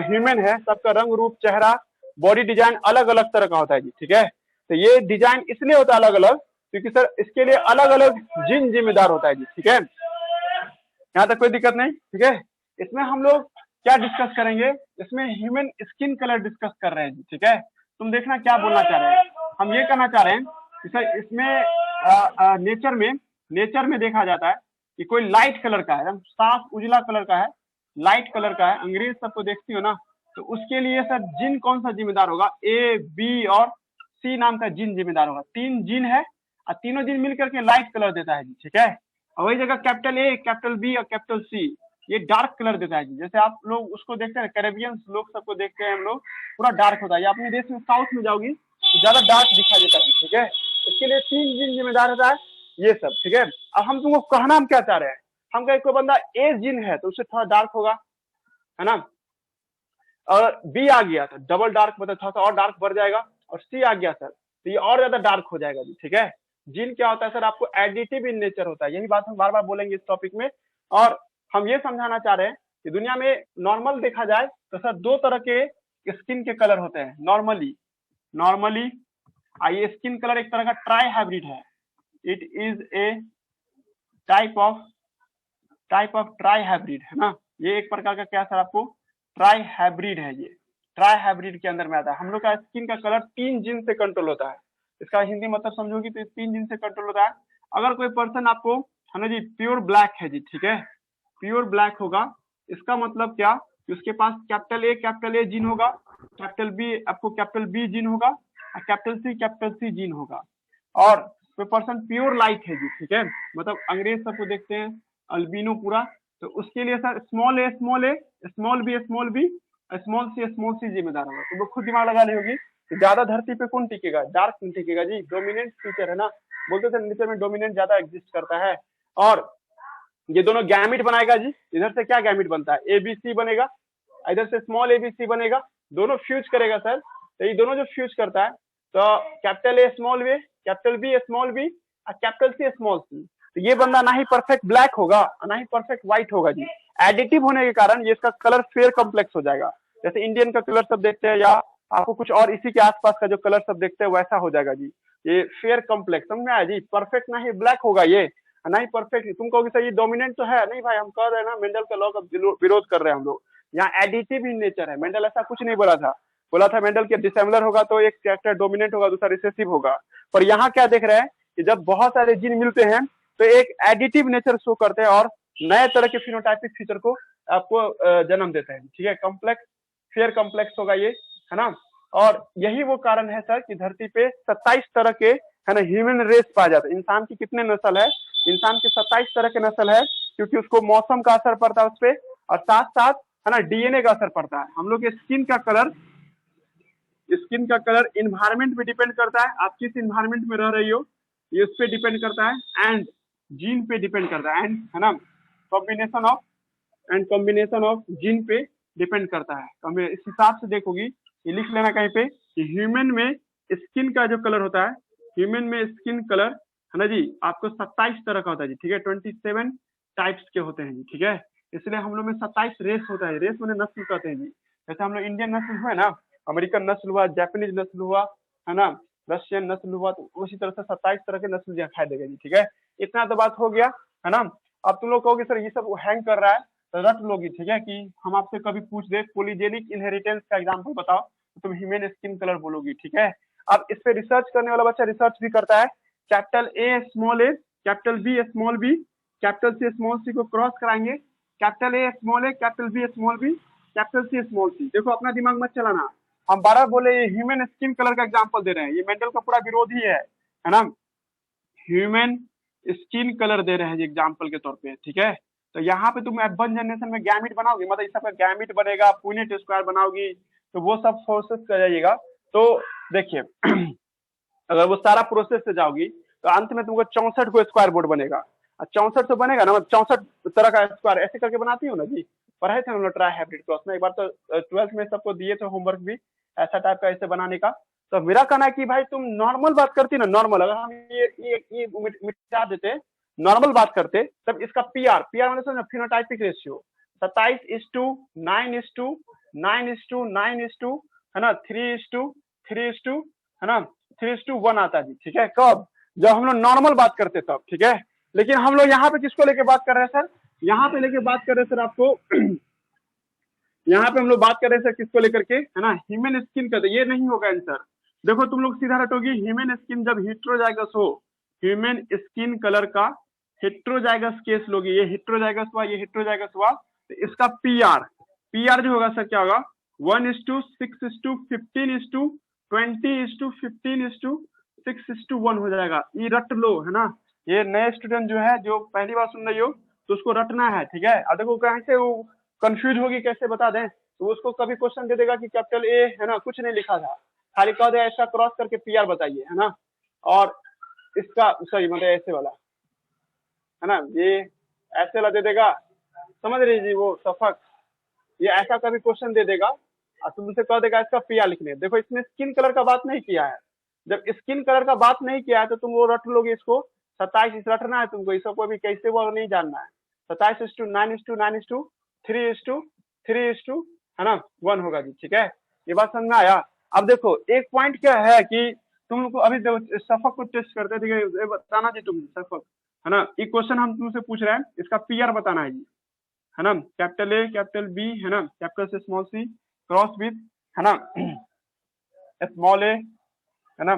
ह्यूमन है, सबका रंग रूप, चेहरा, बॉडी डिजाइन अलग अलग तरह का होता है जी, ठीक है। तो ये डिजाइन इसलिए होता है अलग अलग क्योंकि सर इसके लिए अलग अलग जीन जिम्मेदार होता है जी, ठीक है। यहाँ तक कोई दिक्कत नहीं, ठीक है। इसमें हम लोग क्या डिस्कस करेंगे, इसमें ह्यूमन स्किन कलर डिस्कस कर रहे हैं जी, ठीक है। तुम देखना क्या बोलना चाह रहे हैं, हम ये कहना चाह रहे हैं कि सर इसमें नेचर में देखा जाता है कि कोई लाइट कलर का है, एकदम साफ उजला कलर का है, लाइट कलर का है, अंग्रेज सबको देखती हो ना, तो उसके लिए सर जिन कौन सा जिम्मेदार होगा? ए, बी और सी नाम का जिन जिम्मेदार होगा। 3 जिन है और तीनों जिन मिलकर के लाइट कलर देता है जी, ठीक है। और वही जगह कैपिटल ए, कैपिटल बी और कैपिटल सी ये डार्क कलर देता है जी। जैसे आप लोग उसको देखते हैं, कैरेबियन लोग सबको देखते हैं हम लोग, पूरा डार्क होता है। अपने देश में साउथ में जाओगी तो ज्यादा डार्क दिखाई देता है, ठीक है। इसके लिए 3 जिन जिम्मेदार होता है, ये सब, ठीक है। अब हम तुमको कहना हम क्या चाह रहे हैं, हम कहें कोई बंदा ए जिन है तो उससे थोड़ा डार्क होगा, है ना। और बी आ गया तो डबल डार्क, मतलब थोड़ा सा और डार्क बढ़ जाएगा। और सी आ गया सर तो ये और ज्यादा डार्क हो जाएगा जी, ठीक है। जिन क्या होता है सर? आपको एडिटिव इन नेचर होता है, यही बात हम बार बार बोलेंगे इस टॉपिक में। और हम ये समझाना चाह रहे हैं कि दुनिया में नॉर्मल देखा जाए तो सर 2 तरह के स्किन के कलर होते हैं नॉर्मली। ये स्किन कलर एक तरह का ट्राई हाइब्रिड है, it is a type of try hybrid, है ना। ये एक प्रकार का क्या सर? आपको ट्राई हाइब्रिड है। ये ट्राई हाइब्रिड के अंदर में आता है। हम लोग का स्किन का कलर 3 जिन से कंट्रोल होता है। इसका हिंदी मतलब समझोगी तो 3 जिन से कंट्रोल होता है। अगर कोई पर्सन आपको, है ना जी, प्योर ब्लैक है जी, ठीक है, प्योर ब्लैक होगा, इसका मतलब क्या कि उसके पास कैपिटल ए जिन होगा, कैपिटल बी आपको कैपिटल बी जिन होगा और कैपिटल सी जिन होगा। और कोई पर्सन प्योर लाइट है जी, ठीक है, मतलब अंग्रेज सबको देखते हैं अल्बिनो पूरा, तो उसके लिए sir small A, small B, small सी जिम्मेदार होगा। तो वो खुद दिमाग लगा ली होगी कि ज्यादा धरती पे कौन टिकेगा? डार्क कौन टिकेगा जी? डोमिनेंट फीचर है ना, बोलते थे नेचर में डोमिनेंट ज्यादा एग्जिस्ट करता है। और ये दोनों गैमिट बनाएगा जी। इधर से क्या गैमिट बनता है? एबीसी बनेगा, इधर से स्मॉल एबीसी बनेगा, दोनों फ्यूज करेगा सर। तो ये दोनों जो फ्यूज करता है तो capital A small B, capital B small B और कैपिटल सी स्मॉल सी, तो ये बंदा ना ही परफेक्ट ब्लैक होगा और ना ही परफेक्ट व्हाइट होगा जी। एडिटिव होने के कारण ये इसका कलर फेयर कॉम्प्लेक्स हो जाएगा। जैसे इंडियन का कलर सब देखते हैं या आपको कुछ और इसी के आसपास का जो कलर सब देखते हैं वैसा हो जाएगा जी। ये फेयर कॉम्प्लेक्स, समझ में आया जी। परफेक्ट ना ही ब्लैक होगा ये, ना ही परफेक्ट। तुम कहोगे सर ये डोमिनेंट तो है नहीं भाई, हम कह रहे हैं ना मेंडल का लॉ का विरोध कर रहे हैं हम लोग। यहाँ एडिटिव इन नेचर है। मेंडल ऐसा कुछ नहीं बोला था, बोला था मेंडल के डिसिमिलर होगा तो एक कैरेक्टर डोमिनेंट होगा, दूसरा रिसेसिव होगा। पर यहाँ क्या देख रहे हैं कि जब बहुत सारे जीन मिलते हैं तो एक एडिटिव नेचर शो करते हैं और नए तरह के फिनोटाइपिक फीचर को आपको जन्म देते हैं, ठीक है। कॉम्प्लेक्स, फेयर कॉम्प्लेक्स होगा ये, है ना। और यही वो कारण है सर कि धरती पे 27 तरह के, है ना, ह्यूमन रेस पाया जाता है। इंसान की कितने नस्ल है? इंसान के 27 तरह के नस्ल है, क्योंकि उसको मौसम का असर पड़ता है उस पर, और साथ साथ, है ना, डीएनए का असर पड़ता है। हम लोग के स्किन का कलर इन्वायरमेंट पे डिपेंड करता है, आप किस इन्वायरमेंट में रह रही हो ये उस पर डिपेंड करता है, एंड जीन पे डिपेंड करता है, एंड, है ना, कॉम्बिनेशन ऑफ जीन पे डिपेंड करता है। इस हिसाब से देखोगी, ये लिख लेना कहीं पे कि ह्यूमन में स्किन का जो कलर होता है, ह्यूमन में स्किन कलर, है ना जी, आपको 27 तरह का होता है जी, ठीक है। 27 टाइप्स के होते हैं जी, ठीक है। इसलिए हम लोग में 27 रेस होता है। रेस मैंने नस्ल कहते हैं जी। जैसे हम लोग इंडियन नस्ल हुए ना, अमेरिकन नस्ल हुआ, जापानीज नस्ल हुआ, है ना, रशियन नस्ल हुआ, तो उसी तरह से 27 तरह के नस्ल दिखाई देगा जी, ठीक है। इतना तो बात हो गया, है ना। अब तुम लोग कहोगे सर ये सब हैंग कर रहा है, तो रट लोगी, ठीक है, कि हम आपसे कभी पूछ दे पॉलीजेनिक इनहेरिटेंस का एग्जांपल बताओ तो तुम ह्यूमन स्किन कलर बोलोगी, ठीक है। अब इस पे रिसर्च करने वाला बच्चा रिसर्च भी करता है। Capital A small A, capital B small B, capital C small C को क्रॉस कराएंगे, capital A small A, capital B small B, capital C small C. देखो अपना दिमाग मत चलाना, हम 12 बोले ये ह्यूमन स्किन कलर का एग्जांपल दे रहे हैं, ये मेंडल का पूरा विरोधी है ना। ह्यूमन स्किन कलर दे रहे हैं जी एग्जांपल के तौर पे, ठीक है। तो यहाँ पे तुम एडवांस जनरेशन में गैमिट बनाओगी, मतलब इस सबका गैमिट बनेगा, पुनेट स्क्वायर बनाओगी, तो वो सब फोर्सेस कर जाइएगा। तो देखिए अगर वो सारा प्रोसेस से जाओगी तो अंत में तुमको 64 को स्क्वायर बोर्ड बनेगा, 64 तो बनेगा ना, 64 तरह का स्क्वायर ऐसे करके बनाती हो ना जी। पढ़े थे हम लोग ट्राई हाइब्रिड क्रॉस में, एक बार तो 12th में सबको दिए थे होमवर्क भी ऐसा टाइप का ऐसे बनाने का। तो मेरा कहना है कि भाई तुम नॉर्मल बात करती ना, नॉर्मल, अगर हम ये मिटा देते, नॉर्मल बात करते, तब इसका पीआर मतलब फिनोटाइपिक रेशियो 27:9:9:9:9, है ना, 3:3:3, है ना, 3:1 आता जी, ठीक है। कब? जब हम लोग नॉर्मल बात करते तब, ठीक है। लेकिन हम लोग यहाँ पे किसको लेके बात कर रहे हैं सर? यहाँ पे लेके बात कर रहे हैं सर आपको यहाँ पे हम लोग बात कर रहे हैं सर किसको लेकर के, है ना, ह्यूमन स्किन का। तो ये नहीं होगा आंसर। देखो तुम लोग सीधा रटोगी, ह्यूमन स्किन जब हिट्रो जाएगा सो ह्यूमन स्किन कलर का हेट्रोजाइगस केस लोगे, ये हेट्रोजाइगस हुआ, ये हेट्रोजाइगस हुआ, तो इसका पीआर जो होगा सर क्या होगा 1:6:15:20:15:6:1 हो जाएगा। ये रट लो है ना, ये नए स्टूडेंट जो है जो पहली बार सुन रही हो तो उसको रटना है, ठीक है। अब देखो कैसे वो कंफ्यूज होगी, कैसे बता दें, तो उसको कभी क्वेश्चन दे देगा कि कैपिटल ए है ना, कुछ नहीं लिखा था, खाली कह दे ऐसा क्रॉस करके पीआर बताइए है ना, और इसका सॉरी मतलब ऐसे वाला है ना, ये ऐसे वाला दे देगा, समझ रही जी वो सफक, ये ऐसा कभी क्वेश्चन दे देगा और तुमसे कह देगा इसका पीआर लिखने। देखो इसमें स्किन कलर का बात नहीं किया है, जब स्किन कलर का बात नहीं किया है तो तुम वो रट लोगे इसको 27 रटना है तुमको, इसको कोई भी कैसे वो नहीं जानना है। 27:9:9:3:3 है ना 1 होगा जी, ठीक है, ये बात समझ में आया। अब देखो एक पॉइंट क्या है कि तुम लोग को अभी सफक को टेस्ट करते थे, ये बताना जी तुम सफक है ना, ये क्वेश्चन हम तुमसे पूछ रहे हैं, इसका पीआर बताना है जी है ना, कैपिटल ए कैपिटल बी है ना, कैपिटल से स्मॉल सी क्रॉस विथ है ना स्मॉल ए है ना,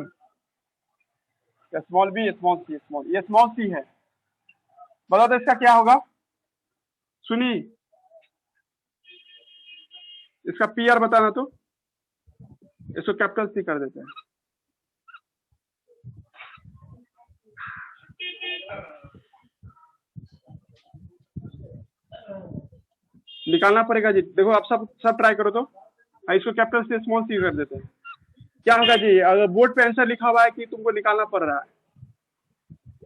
स्मॉल बी स्मॉल सी, स्मॉल ये स्मॉल सी है, बताओ तो इसका क्या होगा, सुनी इसका पीआर बताना, तो इसको कैपिटल सी कर देते हैं। निकालना पड़ेगा जी, देखो आप सब ट्राई करो, तो इसको कैपिटल से स्मॉल सी कर देते हैं, क्या होगा जी, अगर बोर्ड पे आंसर लिखा हुआ है कि तुमको निकालना पड़ रहा है,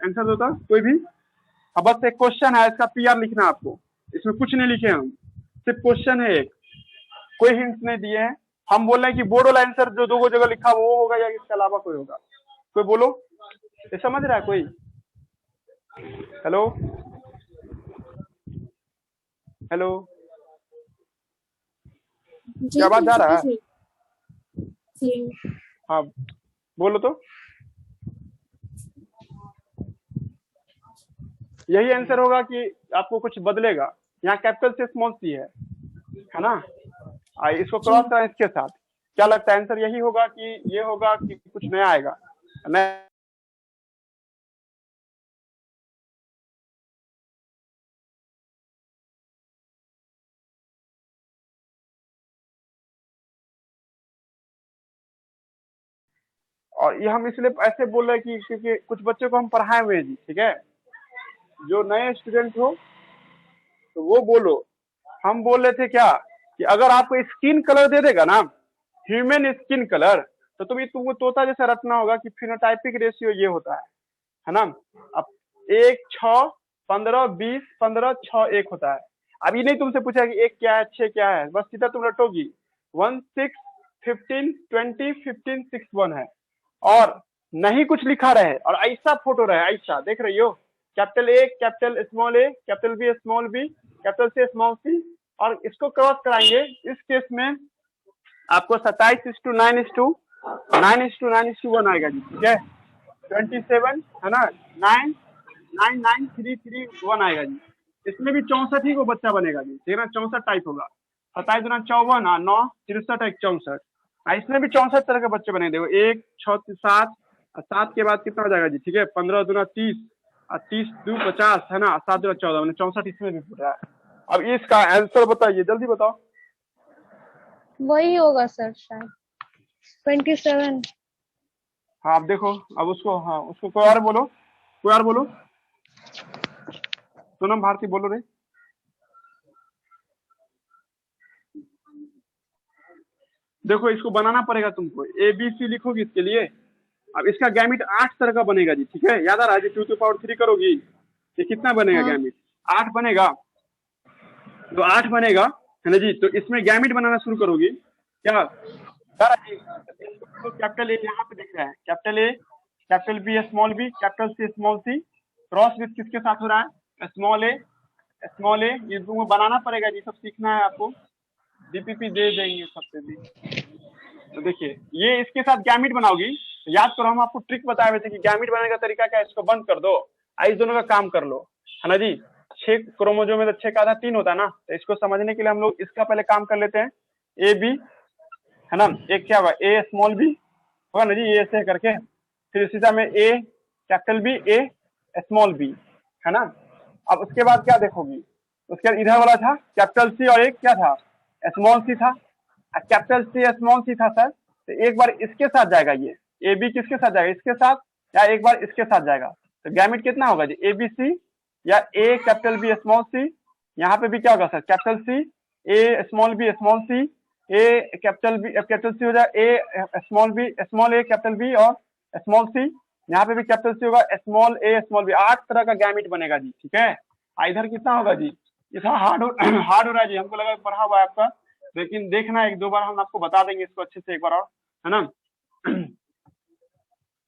आंसर दो तो कोई भी। अब बस एक क्वेश्चन है, इसका पीआर लिखना है आपको, इसमें कुछ नहीं लिखे हम, सिर्फ क्वेश्चन है एक, कोई हिंट्स नहीं दिए हैं, हम बोल रहे हैं कि बोर्ड वाला आंसर जो दो जगह लिखा वो होगा या इसके अलावा कोई होगा, कोई बोलो, ये समझ रहा है कोई, हेलो हेलो क्या बात जा रहा है, हाँ बोलो तो, यही आंसर होगा कि आपको कुछ बदलेगा, यहाँ कैपिटल से स्मॉल सी है ना, इसको क्रॉस करें इसके साथ, क्या लगता है आंसर यही होगा कि ये होगा कि कुछ नया आएगा, नया और ये हम इसलिए ऐसे बोल रहे हैं कि क्योंकि कुछ बच्चों को हम पढ़ाए हुए हैं जी, ठीक है, जो नए स्टूडेंट हो तो वो बोलो, हम बोल रहे थे क्या कि अगर आपको स्किन कलर दे देगा ना, ह्यूमन स्किन कलर, तो तुमको तोता जैसा रटना होगा कि फिनोटाइपिक रेशियो ये होता है ना, अब 1:6:15:20:15:6:1 होता है। अब ये नहीं तुमसे पूछा कि 1 क्या है 6 क्या है, बस सीधा तुम रटोगी 1:6:15:20:15:6:1 है, और नहीं कुछ लिखा रहे और ऐसा फोटो रहे, ऐसा देख रही हो, capital A capital small A capital B small B capital C small C, और इसको क्रॉस कराएंगे, इस केस में आपको 27:9:9:9:1 आएगा जी, ठीक है, 27 है ना 9:9:9:3:3:1 आएगा जी, इसमें भी 64 ही को बच्चा बनेगा जी, ठीक है ना, 64 टाइप होगा, 27×54 9 63 64, इसमें भी 64 तरह के बच्चे बने, देखो 1 6 7 7 के बाद कितना हो जाएगा जी, ठीक है 15×2 = 30 और 30×2 = 50 है ना, 7×2 = 14 मैंने 64 इसमें भी पूछा है। अब इसका आंसर बताइए, जल्दी बताओ, वही होगा सर शायद 27। हाँ अब देखो, अब उसको, हाँ उसको कोई और बोलो, कोई और बोलो, सोनम भारती बोलो रे, देखो इसको बनाना पड़ेगा तुमको, ABC लिखोगी इसके लिए, अब इसका गैमिट 8 तरह का बनेगा जी, ठीक है, याद आ रहा है, 2⁻³ करोगी ये कितना बनेगा गैमिट, 8 बनेगा, तो 8 बनेगा है ना जी, तो इसमें गैमिट बनाना शुरू करोगी क्या जी, तो कैपिटल ए यहाँ पे दिख रहा है, capital A capital B small B capital C small C, cross with किसके साथ हो रहा है, स्मॉल ए, ये तुमको बनाना पड़ेगा जी, सब सीखना है आपको, DPP दे देंगे सबसे भी, तो देखिए ये इसके साथ गैमिट बनाओगी, याद करो हम आपको ट्रिक बताए हुए थे कि गैमिट बनाने का तरीका क्या है, इसको बंद कर दो, इस दोनों का काम कर लो है ना जी, 6 क्रोमोसोम में तो 6 का आधा 3 होता है ना, तो इसको समझने के लिए हम लोग इसका पहले काम कर लेते हैं, AB है ना, एक क्या होगा A स्मॉल b होगा ना जी, ये ऐसे करके, फिर सीधा में A capital B A small B, है ना। अब उसके बाद क्या देखोगी, उसके बाद इधर वाला था कैपिटल सी और एक क्या था, स्मॉल सी था। कैपिटल सी स्मॉल सी था सर, तो एक बार इसके साथ जाएगा ये ए बी, किसके साथ जाएगा, इसके साथ, या एक बार इसके साथ जाएगा। तो गैमेट कितना होगा जी, ए बी सी या ए कैपिटल बी स्मॉल सी। यहाँ पे भी क्या होगा सर, कैपिटल सी ए स्मॉल बी स्मॉल सी, ए कैपिटल बी कैपिटल सी हो जाए ए small B small A capital B और स्मॉल सी। यहाँ पे भी कैपिटल सी होगा स्मॉल ए स्मॉल बी। 8 तरह का गैमेट बनेगा जी, ठीक है। इधर कितना होगा जी, इतना हार्ड हो रहा है जी, हमको लगा पढ़ा हुआ है आपका, लेकिन देखना एक दो बार हम आपको बता देंगे इसको अच्छे से एक बार और, है ना।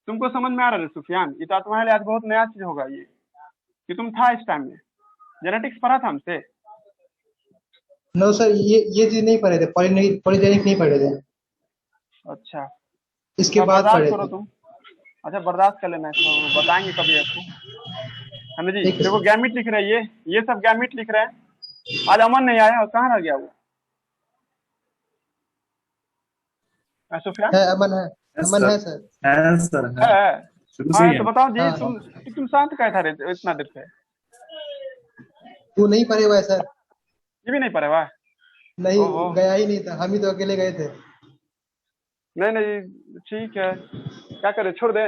तुमको समझ में आ रहा है सुफियान, ये तो तुम्हारे लिए आज बहुत नया चीज होगा ये, कि तुम था इस टाइम में, जेनेटिक्स पढ़ा था हमसे। नो सर, ये चीज नहीं पढ़े थे, पॉलीजेनिक नहीं पढ़े थे। अच्छा, इसके बाद बर्दाश्त पढ़े करो थे। तुम। अच्छा बर्दाश्त कर लेना इसको, बताएंगे कभी आपको, है ना जी। ठीक है देखो सर। गैमेट लिख रहे हैं, ये सब गैमेट लिख रहे हैं। आज अमन नहीं आया, कहाँ रह गया वो, सुफियान है, अमन है, अमन है सर। है सर, है है। शुरू से हाँ ही तो है। बताओ जी, हाँ तुम शांत कैसा रहे इतना देर से, तू नहीं पढ़े हुआ है सर। ये भी नहीं पढ़े हुआ है? नहीं, ओहो। गया ही नहीं था, हम ही तो अकेले गए थे। नहीं नहीं ठीक है, क्या करे, छोड़ दे,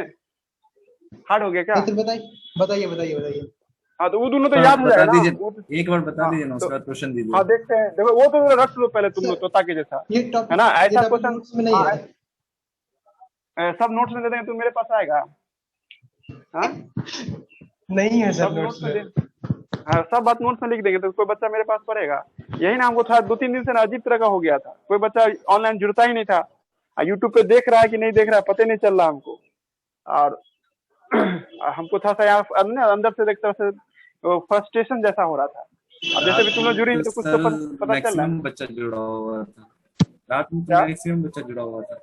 हार्ड हो गया क्या? नहीं सर, बताइए बताइए बताइए। हाँ तो वो दोनों तो सर, याद हो बता जाएगा ना दीजिए, वो एक बार बता हाँ, दीजिए ना, तो उसका क्वेश्चन दीजिए। हाँ देखते हैं, देखो वो तो रट लो पहले तुम लोग तोता के जैसा, ये है टॉपिक ना, ये ऐसा टॉपिक क्वेश्चन। नोट्स में नहीं हाँ है। सब नोट्स में दे देंगे, तुम मेरे पास आएगा। हाँ नहीं है सर सब नोट्स नोट्स में में। दे, हाँ सब बात नोट्स में लिख देंगे, तो कोई बच्चा मेरे पास पढ़ेगा। यही ना हमको था 2-3 दिन से ना अजीब तरह का हो गया था, कोई बच्चा ऑनलाइन जुड़ता ही नहीं था। यूट्यूब पे देख रहा है कि नहीं देख रहा है पता नहीं चल रहा हमको, और हमको था सा यहाँ अंदर से एक तरह से फ्रस्ट्रेशन जैसा हो रहा था। अब जैसे भी तुम लोग जुड़ी तो कुछ तो पता चल रहा है। मैक्सिमम बच्चा जुड़ा हुआ था रात में, क्या? तो मैक्सिमम बच्चा जुड़ा हुआ था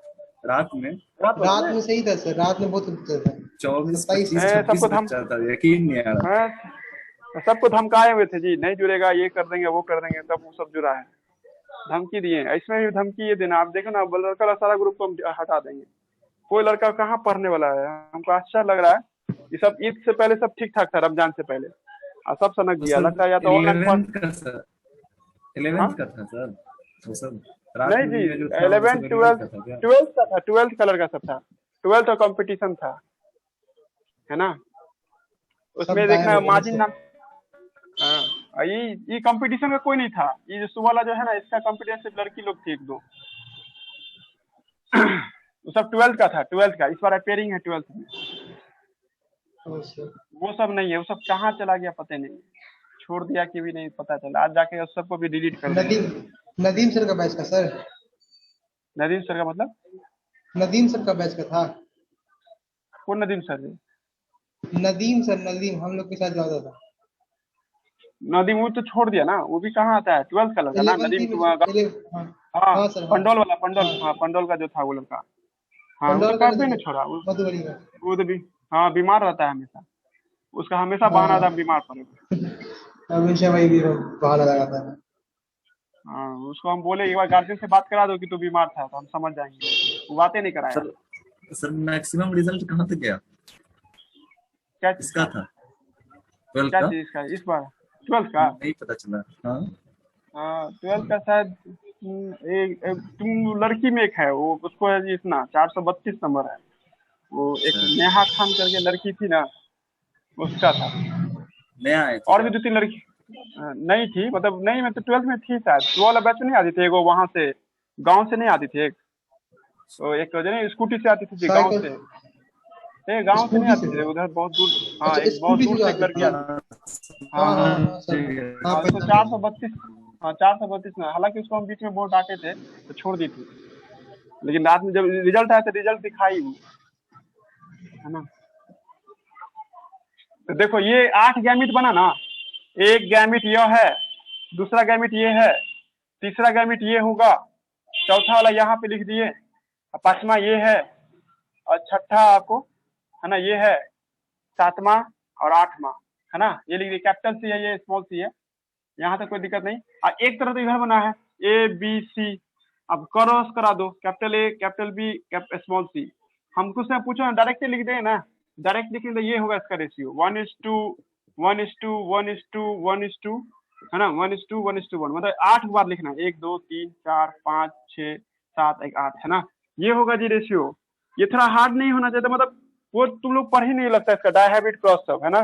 रात में। रात में सही था सर, रात में बहुत अच्छा था। 24, 27 25, 26 सबको बच्चा था, यकीन नहीं आ रहा। हाँ, सबको धमकाए हुए थे जी, नहीं जुड़ेगा, ये कर देंगे वो कर देंगे, तब वो सब जुड़ा है, धमकी दिए। इसमें भी धमकी ये देना, आप देखो ना, लड़का सारा ग्रुप को हम हटा देंगे, कोई लड़का कहाँ पढ़ने वाला है। हमको आश्चर्य लग रहा है, ये सब ईद से पहले सब ठीक ठाक था, रमजान से पहले, और सब सनक गया, लगता है या तो ऑनलाइन 11th का सर, 11th का था सर वो सब। रात नहीं में जी, जो था वो 11th सब 12th 11th का था क्या? 12th का था, 12th का लड़का सब था, 12th का कंपटीशन था, है ना। उसमें गायब देखना हो गए मार्जिन सर। नाम, हाँ, ये कंपटीशन का कोई नहीं था, ये जो सुबह वाला जो है ना, इसका कंपटीशन सिर्फ लड़की लोग थी 1-2। वो सब 12th का था, 12th का, इस बार अपेयरिंग है 12th में। ओ सर। वो सब नहीं है, वो सब कहाँ चला गया पता नहीं, छोड़ दिया कि भी नहीं पता चला, आज जाके उस सबको भी डिलीट कर देंगे। नदीम सर का बैच का सर। नदीम सर का मतलब? नदीम सर का बैच का था। कौन नदीम सर जी? नदीम सर, नदीम हम लोग के साथ जाता था। नदीम वो तो छोड़ दिया ना, वो भी कहाँ आता है, 12th का लड़का ना 11th नदीम। हाँ हाँ हाँ सर, हाँ। पंडोल वाला, पंडोल, हाँ। हाँ पंडोल का जो था वो लड़का, हाँ वो पंडौल तो का कभी नहीं, नहीं छोड़ा, मधुबनी का। वो तो भी हाँ बीमार रहता है हमेशा, उसका हमेशा बहाना था बीमार पड़ेगा। हमेशा वही भी बहाना लगाता है। हाँ उसको हम बोले एक बार गार्जियन से बात करा दो कि तू बीमार था, तो हम समझ जाएंगे, वो बातें नहीं कराया। सर मैक्सिमम रिजल्ट कहाँ तक गया? क्या इसका था 12th क्या का? चीज का इस बार 12th का? नहीं पता चला। हाँ हाँ 12th का शायद तुम लड़की में एक है, वो उसको है जी इतना 432 नंबर है, वो एक नेहा खान करके लड़की थी ना, उसका था। नया है और भी 2-3 लड़की नहीं थी, मतलब नहीं, मैं तो 12th में थी शायद, वो वाला बैच नहीं आती थी, वो वहां से गांव से नहीं आती थी एक, तो एक जो नहीं स्कूटी से आती थी गांव से, गांव से नहीं आती थी, उधर बहुत दूर, हाँ अच्छा, एक बहुत दूर से एक स्कूटी लड़की आती। हाँ हाँ हाँ सर। हाँ हाँ उसको 432, हाँ 432 में, हालांकि उसको हम बीच में बहुत डांटे थे तो छोड़ दी थी, लेकिन रात में जब रिजल्ट आया तो रिजल्ट दिखाई वो, है ना। तो देखो ये 8 गैमिट बना ना, एक गैमिट यह है, दूसरा गैमिट ये है, तीसरा गैमिट ये होगा, चौथा वाला यहाँ पे लिख दिए, पांचवा ये है, और छठा आपको है ना ये है, सातवां और आठवां, है ना, ये लिख दिए, कैपिटल सी है, ये स्मॉल सी है, यहाँ तक कोई दिक्कत नहीं। और एक तरह तो इधर बना है ए बी सी, अब क्रॉस करा दो, capital A capital B small C, हम कुछ ना पूछो ना, डायरेक्ट लिख दें ना, डायरेक्ट लिखेंगे तो ये होगा इसका रेशियो 1:1:1:1:1:1 है ना, 1:1:1 मतलब 8 बार लिखना है, 1 2 3 4 5 6 7 1 8 है ना, ये होगा जी रेशियो। ये थोड़ा हार्ड नहीं होना चाहिए, मतलब वो तुम लोग पढ़ ही नहीं लगता इसका डायहाइब्रिड क्रॉस सब है ना,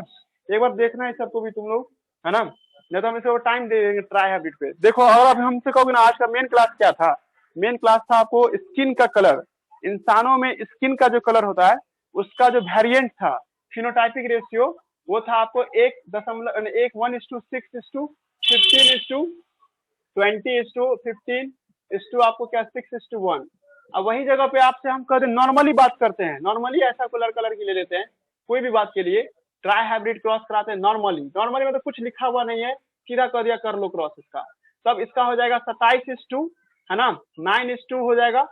एक बार देखना है सबको भी तुम लोग है ना, नहीं तो हम इसे टाइम दे देंगे ट्राइहाइब्रिड पे। देखो और अब हमसे कहोगे ना आज का मेन क्लास क्या था, मेन क्लास था आपको स्किन का कलर, इंसानों में स्किन का जो कलर होता है उसका जो वेरिएंट था, फिनोटाइपिक रेशियो वो था आपको 1:6:15:20:15 आपको क्या 6:1। अब वही जगह पे आपसे हम कहते नॉर्मली बात करते हैं, नॉर्मली ऐसा कलर की ले लेते हैं कोई भी बात के लिए, ट्राई हाइब्रिड क्रॉस कराते हैं नॉर्मली, नॉर्मली मतलब कुछ लिखा हुआ नहीं है, सीधा कर दिया कर लो क्रॉस इसका, तब इसका हो जाएगा 27:2 है ना, 9:2 हो जाएगा,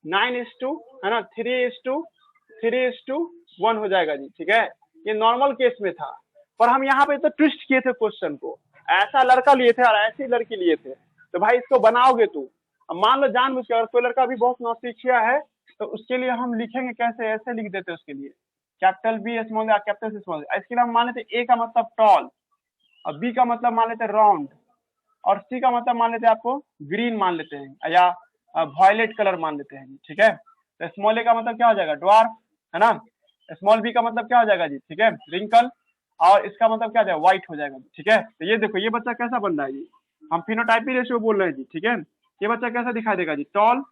9:2 है ना, 3:1 हो जाएगा जी, ठीक है। ये नॉर्मल केस में था, पर हम यहाँ पे तो ट्विस्ट किए थे क्वेश्चन को, ऐसा लड़का लिए थे और ऐसी लड़की लिए थे, तो भाई इसको बनाओगे तू, अब मान लो जानबूझ के अगर कोई लड़का भी बहुत नौसिखिया है तो उसके लिए हम लिखेंगे कैसे, ऐसे लिख देते उसके लिए कैपिटल बी स्मॉल या कैपिटल सी स्मॉल। इसके लिए हम मान लेते ए का मतलब टॉल, और बी का मतलब मान लेते राउंड, और सी का मतलब मान लेते आपको ग्रीन मान लेते हैं या वायलेट कलर मान लेते हैं, ठीक है। तो स्मॉल ए का मतलब क्या हो जाएगा ड्वार्फ है ना, स्मॉल बी का मतलब क्या हो जाएगा जी, ठीक है, रिंकल, और इसका मतलब क्या हो जाएगा व्हाइट हो जाएगा, ठीक है। तो ये देखो ये बच्चा कैसा बन रहा है जी, हम फिनोटाइपिक रेशियो बोल रहे हैं जी, ठीक है। ये बच्चा कैसा दिखाई देगा जी, टॉल,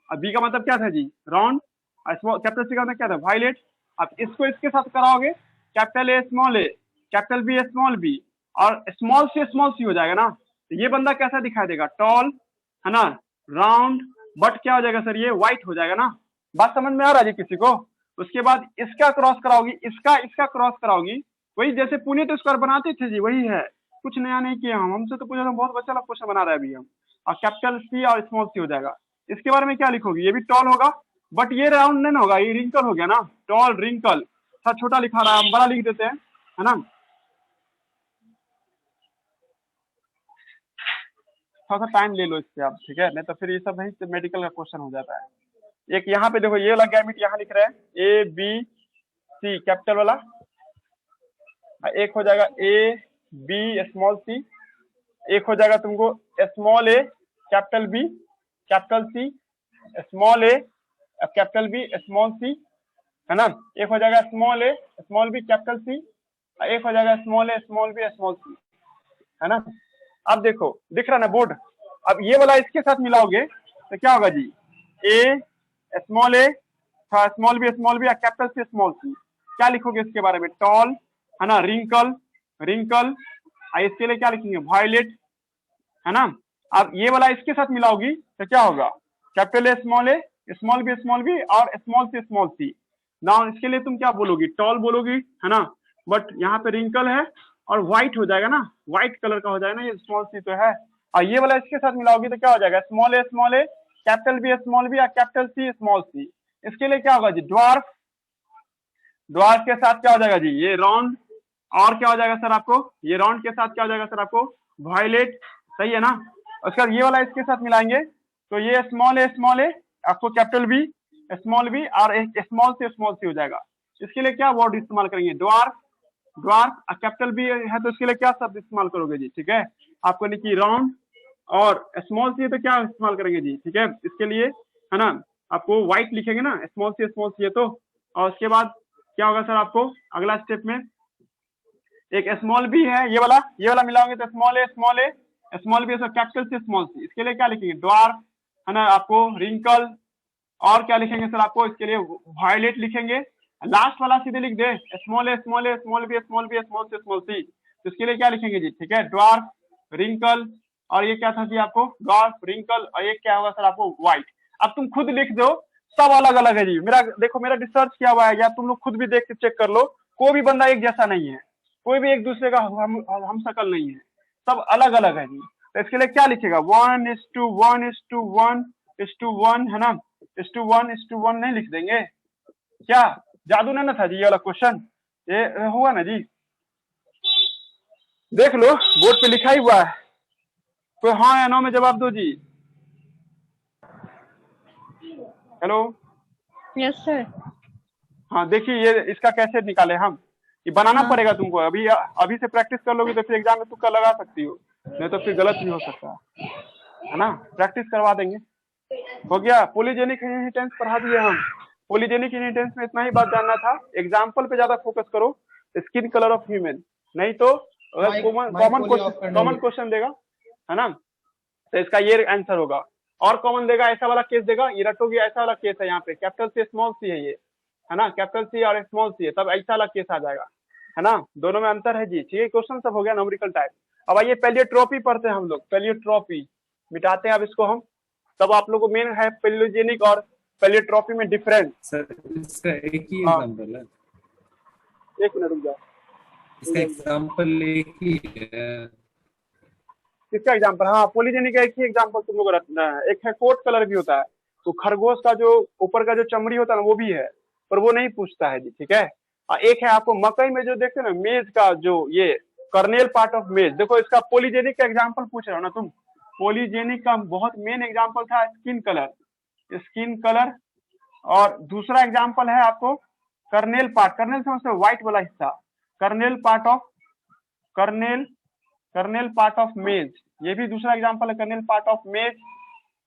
और बी का मतलब क्या था जी राउंड, कैपिटल सी का मतलब क्या था वायलेट। अब इसको इसके साथ कराओगे capital A small A, capital B small B, और स्मॉल सी हो जाएगा ना, तो ये बंदा कैसा दिखाई देगा टॉल है ना, राउंड, बट क्या हो जाएगा सर ये व्हाइट हो जाएगा ना, बात समझ में आ रहा है जी किसी को। उसके बाद इसका क्रॉस कराओगी, इसका क्रॉस कराओगी, वही जैसे पुनीत स्क्वायर बनाते थे जी, वही है, कुछ नया नहीं किया हम, हमसे तो पूछा था बहुत बच्चा क्वेश्चन बना रहा है अभी हम, और कैपिटल सी और स्मॉल सी हो जाएगा। इसके बारे में क्या लिखोगी, ये भी टॉल होगा बट ये राउंड नहीं होगा, ये रिंकल हो गया ना, टॉल रिंकल, थोड़ा छोटा लिखा रहा है हम बड़ा लिख देते हैं है ना, थोड़ा सा टाइम ले लो इससे आप, ठीक है, नहीं तो फिर ये सब नहीं तो मेडिकल का क्वेश्चन हो जाता है। एक यहाँ पे देखो ये वाला गैमिट यहाँ लिख रहे हैं ए बी सी कैपिटल वाला, एक हो जाएगा ए बी स्मॉल सी, एक हो जाएगा तुमको small A capital B capital C, small A capital B small C है ना, एक हो जाएगा small A small B capital C, एक हो जाएगा small A small B small C है ना। अब देखो दिख रहा ना बोर्ड, अब ये वाला इसके साथ मिलाओगे तो क्या होगा जी, ए स्मॉल ए स्मॉल बी या कैपिटल सी स्मॉल सी, क्या लिखोगे इसके बारे में टॉल है ना, रिंकल रिंकल, इसके लिए क्या लिखेंगे वायलेट है ना। अब ये वाला इसके साथ मिलाओगी तो क्या होगा कैपिटल ए स्मॉल बी और स्मॉल सी ना, इसके लिए तुम क्या बोलोगी टॉल बोलोगी है ना, बट यहाँ पे रिंकल है और व्हाइट हो जाएगा ना, व्हाइट कलर का हो जाएगा ना, ये स्मॉल सी तो है, और ये वाला इसके साथ मिलाओगी तो क्या हो जाएगा स्मॉल ए कैपिटल बी या कैपिटल सी स्मॉल सी। इसके लिए क्या होगा जी ड्वार्फ, ड्वार्फ के साथ क्या हो जाएगा जी ये राउंड, और क्या हो जाएगा सर आपको ये राउंड के साथ क्या हो जाएगा सर आपको वायलेट, सही है ना। उसके बाद ये वाला इसके साथ मिलाएंगे तो ये स्मॉल ए आपको कैपिटल बी स्मॉल बी और एक स्मॉल सी हो जाएगा। इसके लिए क्या वर्ड इस्तेमाल करेंगे ड्वार्फ, कैपिटल बी है तो इसके लिए क्या शब्द इस्तेमाल करोगे जी, ठीक है, आपको लिखिए राउंड, और स्मॉल सी है तो क्या इस्तेमाल करेंगे जी, ठीक है, इसके लिए है ना आपको व्हाइट लिखेंगे ना स्मॉल सी है तो, और उसके बाद क्या होगा सर आपको अगला स्टेप में एक स्मॉल बी है ये वाला मिलाओगे तो small B capital C small C, इसके लिए क्या लिखेंगे ड्वार्फ है ना आपको रिंकल, और क्या लिखेंगे सर आपको इसके लिए वायलेट लिखेंगे, लास्ट वाला सीधे लिख दे स्मॉल बी स्मॉल सी, तो इसके लिए क्या लिखेंगे जी, ठीक है, ड्वार्फ रिंकल, और ये क्या था जी आपको ड्वार्फ रिंकल, और ये क्या होगा सर आपको व्हाइट। अब तुम खुद लिख दो, सब अलग अलग है जी, मेरा रिसर्च किया हुआ है, या तुम लोग खुद भी देख के चेक कर लो, कोई भी बंदा एक जैसा नहीं है, कोई भी एक दूसरे का हम शकल नहीं है, सब अलग अलग है जी। तो इसके लिए क्या लिखेगा 1:1:1:1 है ना, 1:1 नहीं लिख देंगे क्या, जादू ना था जी ये वाला क्वेश्चन, ये हुआ ना जी, देख लो बोर्ड पे लिखा ही हुआ है, कोई हाँ या नो में जवाब दो जी। Hello yes sir. हाँ देखिए, ये इसका कैसे निकाले हम, ये बनाना हाँ पड़ेगा तुमको। अभी अभी से प्रैक्टिस कर लोगी तो फिर एग्जाम में तुक्का लगा सकती हो, नहीं तो फिर गलत भी हो सकता है ना। प्रैक्टिस करवा देंगे। हो गया, पॉलीजेनिक इनहेरिटेंस पढ़ा दिए हम। पॉलीजेनिक इनहेरिटेंस में इतना ही बात जानना था, एग्जाम्पल पे ज्यादा फोकस करो, स्किन कलर ऑफ ह्यूमन। नहीं तो अगर कॉमन क्वेश्चन देगा, है ना, तो इसका ये आंसर होगा। और कॉमन देगा, ऐसा वाला केस देगा, ये रटोगे, ऐसा वाला केस है, यहाँ पे कैपिटल सी स्मॉल सी है ये, है ना, कैपिटल सी और स्मॉल सी है, तब ऐसा वाला केस आ जाएगा, है ना। दोनों में अंतर है जी। ठीक है, क्वेश्चन सब हो गया न्यूमेरिकल टाइप। अब आइए पेलियोट्रॉपी पढ़ते हैं हम लोग। पेलियोट्रॉपी मिटाते हैं अब इसको हम, तब आप लोग को मेन है पेलियोजेनिक और पेलियोट्रॉपी में डिफरेंस। सर इसका एक ही हाँ। एग्जाम्पल है, एक मिनट रुक जाओ, इसका एग्जाम्पल एक ही है। किसका एग्जाम्पल? हाँ, पॉलीजेनिक का एक ही एग्जाम्पल तुम लोग रखना है। एक है कोट कलर भी होता है, तो खरगोश का जो ऊपर का जो चमड़ी होता है ना वो भी है, पर वो नहीं पूछता है जी। ठीक है, और एक है आपको मकई में जो देखते हैं ना मेज का जो ये कर्नेल पार्ट ऑफ मेज, देखो इसका पॉलीजेनिक का एग्जाम्पल पूछ रहे हो ना तुम। पॉलीजेनिक का बहुत मेन एग्जाम्पल था स्किन कलर, स्किन कलर। और दूसरा एग्जाम्पल है आपको कर्नेल पार्ट, कर्नेल समझते हो, व्हाइट वाला हिस्सा, kernel part of kernel part of मेज, ये भी दूसरा एग्जाम्पल है, कर्नेल पार्ट ऑफ मेज।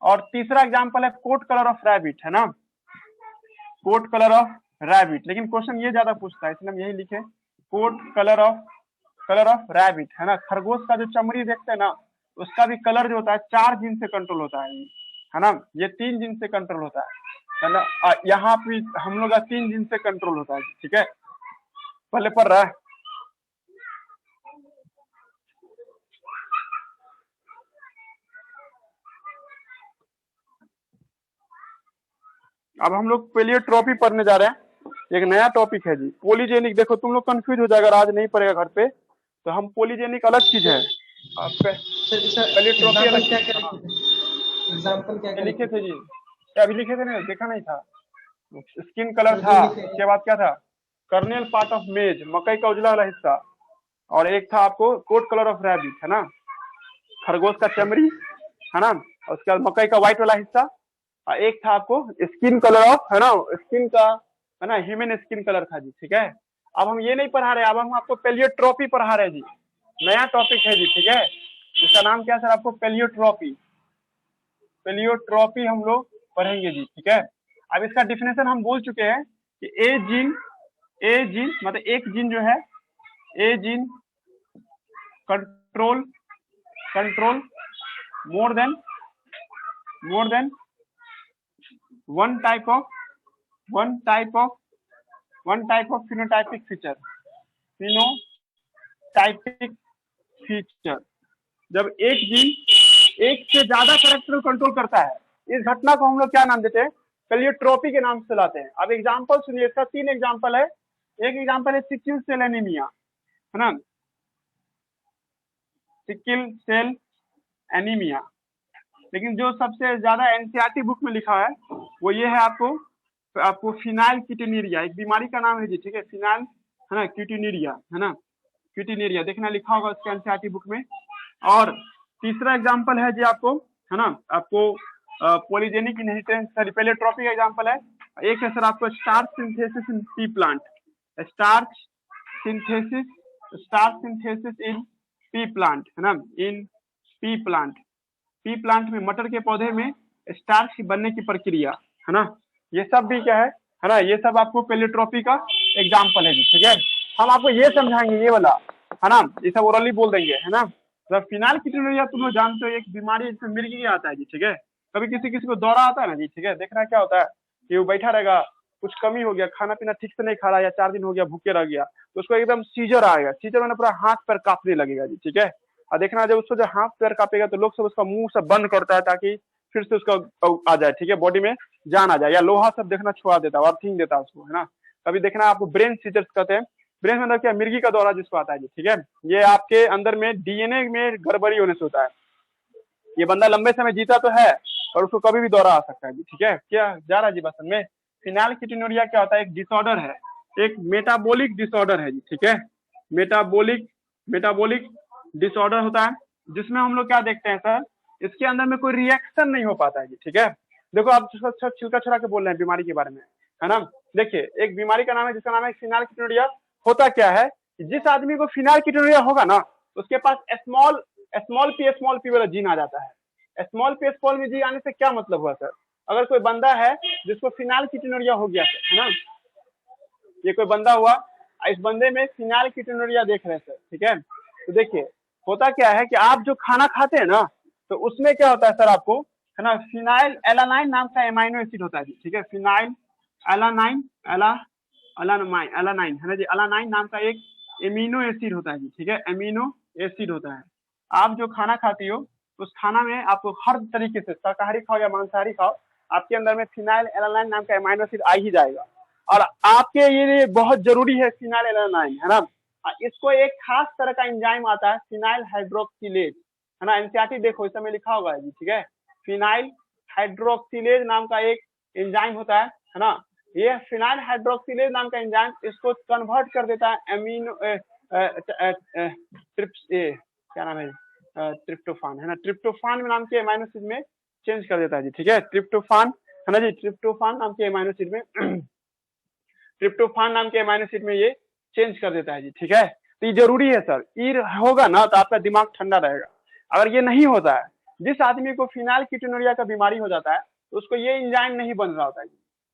और तीसरा एग्जाम्पल है कोट कलर ऑफ रैबिट, है ना, कोट कलर ऑफ रैबिट। लेकिन क्वेश्चन ये ज्यादा पूछता है, इसलिए हम यही लिखे कोट कलर ऑफ रैबिट, है ना। खरगोश का जो चमड़ी देखते हैं ना, उसका भी कलर जो होता है 4 जीन से कंट्रोल होता है ना, ये 3 जीन से कंट्रोल होता है ना। यहाँ पे हम लोग का 3 जीन से कंट्रोल होता है। ठीक है, पहले पढ़ रहा है। अब हम लोग पेलियोट्रॉपी पढ़ने जा रहे हैं, एक नया टॉपिक है जी, पॉलीजेनिक। देखो तुम लोग कंफ्यूज हो जाएगा, आज नहीं पढ़ेगा घर पे, तो हम पॉलीजेनिक अलग चीज है, पेलियोट्रॉपी अलग चीज। एग्जाम्पल क्या लिखे थे जी, क्या अभी लिखे थे ना, देखा नहीं था। स्किन कलर था, उसके बाद क्या था, कर्नेल पार्ट ऑफ मेज, मकई का उजला वाला हिस्सा, और एक था आपको कोट कलर ऑफ रैबिट, है ना, खरगोश का चमड़ी, है ना, उसके बाद मकई का व्हाइट वाला हिस्सा, और एक था आपको स्किन कलर ऑफ, है ना, स्किन का, है ना, ह्यूमन स्किन कलर था जी। ठीक है, अब हम ये नहीं पढ़ा रहे, अब हम आपको पेलियोट्रॉपी पढ़ा रहे जी, नया टॉपिक है जी। ठीक है, इसका नाम क्या है सर? आपको पेलियोट्रॉपी हम लोग पढ़ेंगे जी। ठीक है, अब इसका डिफिनेशन हम बोल चुके हैं कि ए जीन मतलब एक जीन जो है, a gene control more than one type of phenotypic feature। जब एक जीन एक से ज्यादा कैरेक्टर कंट्रोल करता है, इस घटना को हम लोग क्या नाम देते हैं? पेलियोट्रॉपी के नाम से लाते हैं। अब एग्जांपल सुनिए, इसका 3 एग्जांपल है। एक एग्जांपल है सिकिल सेल एनीमिया, है ना, सिकिल सेल एनीमिया। लेकिन जो सबसे ज्यादा एनसीईआरटी बुक में लिखा है वो ये है, आपको फिनाइल कीटोन्यूरिया, एक बीमारी का नाम है जी। ठीक है, फिनाइल, है ना, कीटोन्यूरिया, है ना, कीटोन्यूरिया देखना लिखा होगा उसके एनसीईआरटी बुक में। और तीसरा एग्जांपल है जी आपको, है ना, आपको पॉलीजेनिक इनहेरिटेंस, सॉरी पेलियोट्रॉपी का एग्जांपल है। एक है सर आपको starch synthesis in P plant, starch synthesis in P plant, है ना, इन पी प्लांट में, मटर के पौधे में स्टार्च की बनने की प्रक्रिया, है ना, ये सब भी क्या है ना, ये सब आपको पेलियोट्रॉपी का एग्जांपल है जी। ठीक है, हम आपको ये समझाएंगे ये वाला, है ना, ये सब ओरली बोल देंगे, है ना। तो फिनाइल कीटोन्यूरिया तुम लोग जानते हो, एक बीमारी जिसमें मिर्गी आता है जी। ठीक है, कभी किसी को दौरा आता है ना जी। ठीक है, देखना क्या होता है कि वो बैठा रहेगा, कुछ कमी हो गया, खाना पीना ठीक से नहीं खा रहा, या 4 दिन हो गया भूखे रह गया, तो उसको एकदम सीजर आएगा, सीजर में पूरा हाथ पैर कांपने लगेगा जी। ठीक है, और देखना जब उसको जब हाथ पैर कांपेगा तो लोग सब उसका मुंह सब बंद करता है ताकि फिर से उसका आ जाए, ठीक है, बॉडी में जान आ जाए, या लोहा सब देखना छुआ देता है और थिंग देता है उसको, है ना। कभी देखना आपको ब्रेन सीजर्स कहते हैं, ब्रेन में अंदर क्या मिर्गी का दौरा जिसको आता है जी। ठीक है, ये आपके अंदर में डीएनए में गड़बड़ी होने से होता है। ये बंदा लंबे समय जीता तो है और उसको कभी भी दौरा आ सकता है जी। ठीक है, क्या जा रहा है जी बसन में। फिनाइल कीटोन्यूरिया क्या होता है? एक डिसऑर्डर है, एक मेटाबॉलिक डिसऑर्डर है जी। ठीक है, मेटाबॉलिक डिसऑर्डर होता है, जिसमें हम लोग क्या देखते हैं सर, इसके अंदर में कोई रिएक्शन नहीं हो पाता है जी। ठीक है, देखो आप छिलका छुड़ा के बोल रहे हैं बीमारी के बारे में, है ना। देखिए एक बीमारी का नाम है जिसका नाम है फिनाइलकीटोनुरिया। होता क्या है, जिस आदमी को फिनाइलकीटोनुरिया होगा ना, उसके पास स्मॉल पी वाला जीन आ जाता है। स्मॉल में जी आने से क्या मतलब हुआ सर, अगर कोई बंदा है जिसको फिनाइलकीटोनुरिया हो गया है ना, ये कोई बंदा हुआ, इस बंदे में फिनाइलकीटोनुरिया देख रहे हैं सर, ठीक है। तो देखिए होता क्या है कि आप जो खाना खाते हैं ना, तो उसमें क्या होता है सर आपको, है ना, फिनाइल एलानाइन नाम का एमाइनो एसिड होता है जी, ठीक है। फिनाइल एलानाइन एलानाइन है ना जी, एलानाइन नाम का एक एमिनो एसिड होता है जी, ठीक है, एमिनो एसिड होता है। आप जो खाना खाती हो उस खाना में आपको हर तरीके से, शाकाहारी खाओ या मांसाहारी खाओ, आपके अंदर में फिनाइल एलानाइन नाम का एमाइनो एसिड आ ही जाएगा। और आपके ये बहुत जरूरी है फिनाइल एलानाइन, है ना। इसको एक खास तरह का एंजाइम आता है फिनाइल हाइड्रोक्सिलेज, है ना। एनसीईआरटी देखो इस समय लिखा होगा जी, ठीक है। फिनाइल हाइड्रोक्सिलेज नाम का एक एंजाइम होता है ना। ये फिनाइल हाइड्रोक्सिलेज नाम का एंजाइम इसको कन्वर्ट कर देता है एमिनो क्या नाम है, ट्रिप्टोफान, है ना। ट्रिप्टोफान नाम के एमाइनो एसिड में चेंज कर देता है जी, ठीक है। ट्रिप्टोफान, है ना जी, ट्रिप्टोफान नाम के एमाइनो एसिड में ट्रिप्टोफान नाम के एमाइनो एसिड में ये चेंज कर देता है जी, ठीक है। तो ये जरूरी है सर, ये होगा ना तो आपका दिमाग ठंडा रहेगा। अगर ये नहीं होता है, जिस आदमी को फिनाइलकीटोनुरिया का बीमारी हो जाता है तो उसको ये एंजाइम नहीं बन रहा होता है,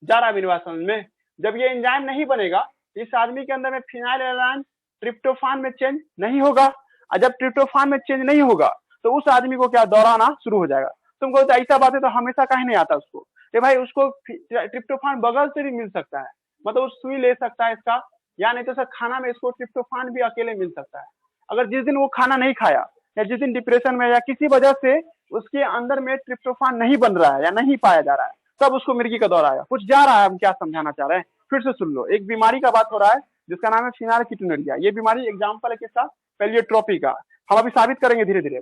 जा रहा मेरी बात समझ में। जब ये एंजाइम नहीं बनेगा, इस आदमी के अंदर में फिनाइल एलानाइन ट्रिप्टोफान में चेंज नहीं होगा, और जब ट्रिप्टोफान में चेंज नहीं होगा तो उस आदमी को क्या दौरा आना शुरू हो जाएगा। तुमको तो ऐसा बात है तो हमेशा कहीं नहीं आता उसको, तो भाई उसको ट्रिप्टोफान बगल से भी मिल सकता है, मतलब वो सुई ले सकता है इसका, या नहीं तो सर खाना में इसको ट्रिप्टोफान भी अकेले मिल सकता है। अगर जिस दिन वो खाना नहीं खाया, या जिस दिन डिप्रेशन में या किसी वजह से उसके अंदर में ट्रिप्टोफान नहीं बन रहा है या नहीं पाया जा रहा है, तब उसको मिर्गी का दौरा आएगा। कुछ जा रहा है, हम क्या समझाना चाह रहे हैं, फिर से सुन लो। एक बीमारी का बात हो रहा है जिसका नाम है फिनाइलकीटोनुरिया। ये बीमारी एग्जाम्पल है किसका, पेलियोट्रोपी का। हम अभी साबित करेंगे धीरे धीरे,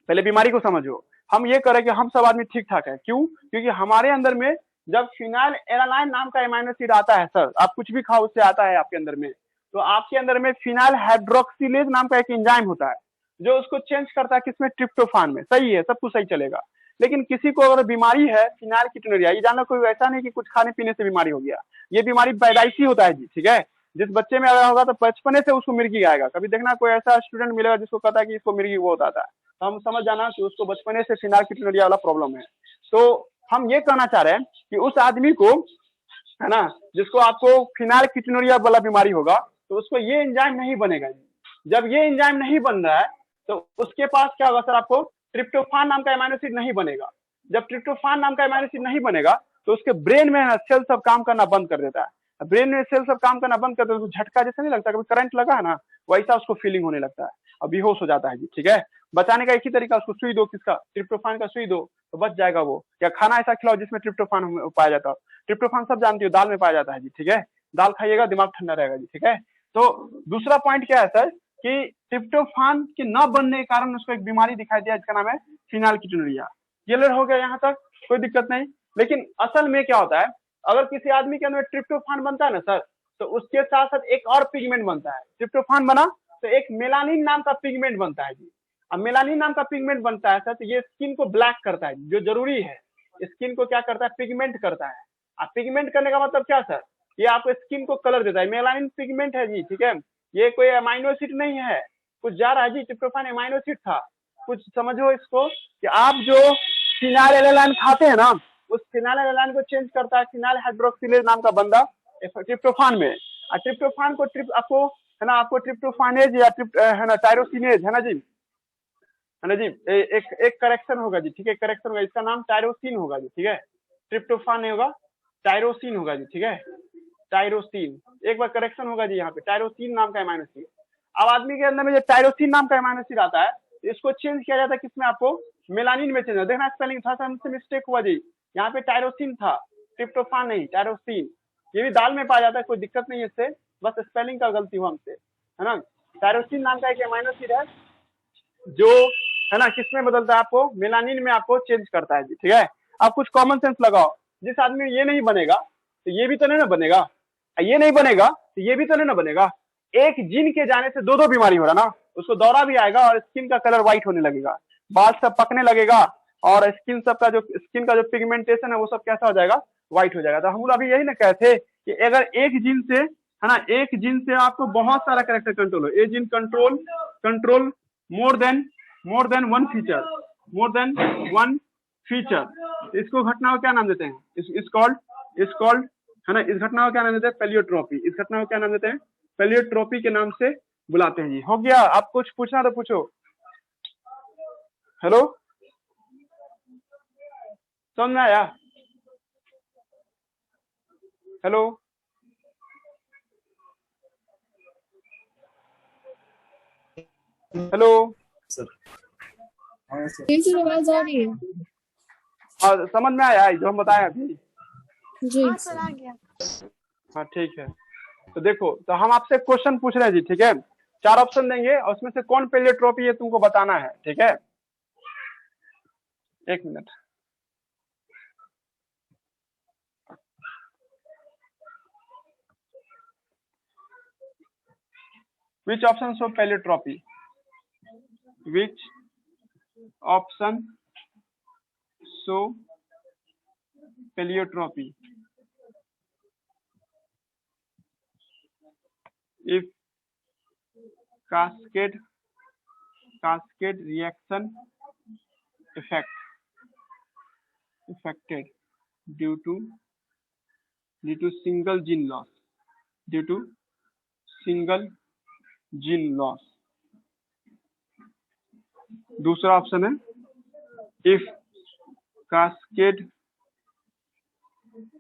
पहले बीमारी को समझो। हम ये करें कि हम सब आदमी ठीक ठाक है, क्यों, क्योंकि हमारे अंदर में जब फिनाइल एलानाइन नाम का एमाइनो एसिड आता है सर, आप कुछ भी खाओ उससे आता है आपके अंदर में, तो आपके अंदर में फिनाइल हाइड्रोक्सिलेज नाम का एक एंजाइम होता है जो उसको चेंज करता है किसमें, ट्रिप्टोफान में। सही है, सब कुछ सही चलेगा। लेकिन किसी को अगर बीमारी है फिनाइलकीटोनुरिया, ये जानना कोई ऐसा नहीं कि कुछ खाने पीने से बीमारी हो गया, ये बीमारी पैदाइशी होता है जी, ठीक है। जिस बच्चे में अगर होगा तो बचपने से उसको मिर्गी आएगा। कभी देखना कोई ऐसा स्टूडेंट मिलेगा जिसको कहता है कि इसको मिर्गी बहुत आता है, तो हम समझ जाना कि उसको बचपने से फिनाइलकीटोनुरिया वाला प्रॉब्लम है। तो हम ये कहना चाह रहे हैं कि उस आदमी को, है ना, जिसको आपको फिनाइलकीटोनुरिया वाला बीमारी होगा, तो उसको ये एंजाइम नहीं बनेगा। जब ये एंजाइम नहीं बन रहा है तो उसके पास क्या होगा सर, आपको ट्रिप्टोफान नाम का एमाइनो एसिड नहीं बनेगा। जब ट्रिप्टोफान नाम का एमाइनो एसिड नहीं बनेगा तो उसके ब्रेन में सेल सब काम करना बंद कर देता है। ब्रेन में सेल सब काम करना बंद कर देता है, उसको झटका जैसे नहीं लगता, कभी करंट लगा है ना, वैसा उसको फीलिंग होने लगता है और बेहोश हो जाता है जी, ठीक है। बचाने का एक ही तरीका, उसको सुई दो, किसका, ट्रिप्टोफान का सुई दो तो बच जाएगा वो। या खाना ऐसा खिलाओ जिसमें ट्रिप्टोफान पाया जाता है। ट्रिप्टोफान सब जानती हो, दाल में पाया जाता है जी, ठीक है। दाल खाइएगा, दिमाग ठंडा रहेगा जी, ठीक है। तो दूसरा पॉइंट क्या है सर कि ट्रिप्टोफान के न बनने के कारण उसको एक बीमारी दिखाई दिया जिसका नाम है फिनाइलकीटोनुरिया। क्लियर हो गया यहाँ तक, कोई दिक्कत नहीं। लेकिन असल में क्या होता है, अगर किसी आदमी के अंदर ट्रिप्टोफान बनता है ना सर, तो उसके साथ साथ एक और पिगमेंट बनता है। ट्रिप्टोफान बना तो एक मेलानिन नाम का पिगमेंट बनता है जी। अब मेलानिन नाम का पिगमेंट बनता है सर, तो ये स्किन को ब्लैक करता है, जो जरूरी है। स्किन को क्या करता है, पिगमेंट करता है। अब पिगमेंट करने का मतलब क्या सर, ये आपको स्किन को कलर देता है। मेलानिन पिगमेंट है जी, ठीक है। ये कोई अमाइनो एसिड नहीं है, कुछ जा रहा है जी, ट्रिप्टोफान अमाइनो एसिड था। कुछ समझो इसको कि आप जो फिनाइल एलानाइन खाते हैं ना, उस फिनाइल एलानाइन को चेंज करता है फिनाइल हाइड्रोक्सिलेज नाम का बंदा ट्रिप्टोफान में। और ट्रिप्टोफान को आपको, है ना, आपको ट्रिप्टोफानेज या है ना टायरोसिनेज, है ना जी, है ना जी, एक करेक्शन होगा जी, ठीक है, करेक्शन होगा, इसका नाम टायरोसिन होगा जी, ठीक है। ट्रिप्टोफान नहीं होगा, टायरोसिन होगा जी, ठीक है, टायरोसिन। एक बार करेक्शन होगा जी, यहाँ पे टायरोसिन नाम का एमाइनो एसिड। अब आदमी के अंदर में जो टायरोसिन नाम का एमाइनो एसिड आता है, इसको चेंज किया जाता है किसमें, आपको मेलानिन में चेंज। देखना स्पेलिंग थोड़ा सा हमसे मिस्टेक हुआ जी, यहाँ पे टायरोसिन था, ट्रिप्टोफान नहीं, टायरोसिन। ये भी दाल में पाया जाता है, कोई दिक्कत नहीं है इससे, बस स्पेलिंग का गलती हुआ हमसे, है ना। टायरोसिन नाम का एक एमाइनो एसिड है जो, है ना, किसमें बदलता है, आपको मेलानिन में आपको चेंज करता है जी, ठीक है। आप कुछ कॉमन सेंस लगाओ, जिस आदमी में ये नहीं बनेगा तो ये भी तो नहीं ना बनेगा, ये नहीं बनेगा तो ये भी तो नहीं ना बनेगा। एक जीन के जाने से दो बीमारी हो रहा ना, उसको दौरा भी आएगा और स्किन का कलर व्हाइट होने लगेगा, बाल सब पकने लगेगा और स्किन का जो पिगमेंटेशन है वो सब कैसा हो जाएगा, व्हाइट हो जाएगा। तो हम लोग अभी यही ना कहे थे कि अगर एक जीन से है ना, एक जीन से आपको बहुत सारा कैरेक्टर कंट्रोल हो, a gene control more than one feature, इसको घटना को क्या नाम देते हैं? इस कॉल्ड है ना, इस घटना को क्या नाम देते हैं? पेलियोट्रोपी। इस घटना को क्या नाम देते हैं? पेलियोट्रोपी के नाम से बुलाते हैं जी। हो गया? आप कुछ पूछना तो पूछो। हेलो, समझ में आया? Hello, hello sir. हाँ सर। जी सर, आवाज आ रही है हाँ, समझ में आया जो हम बताए अभी? जी। हाँ सर, आ गया। हाँ ठीक है। तो देखो, तो हम आपसे क्वेश्चन पूछ रहे हैं जी, ठीक है? 4 ऑप्शन देंगे और उसमें से कौन पेलियोट्रोपी है तुमको बताना है, ठीक है? 1 minute. Which option show paleotropy? Which option show paleotropy? If cascade reaction affected due to single gene loss, दूसरा ऑप्शन है if cascade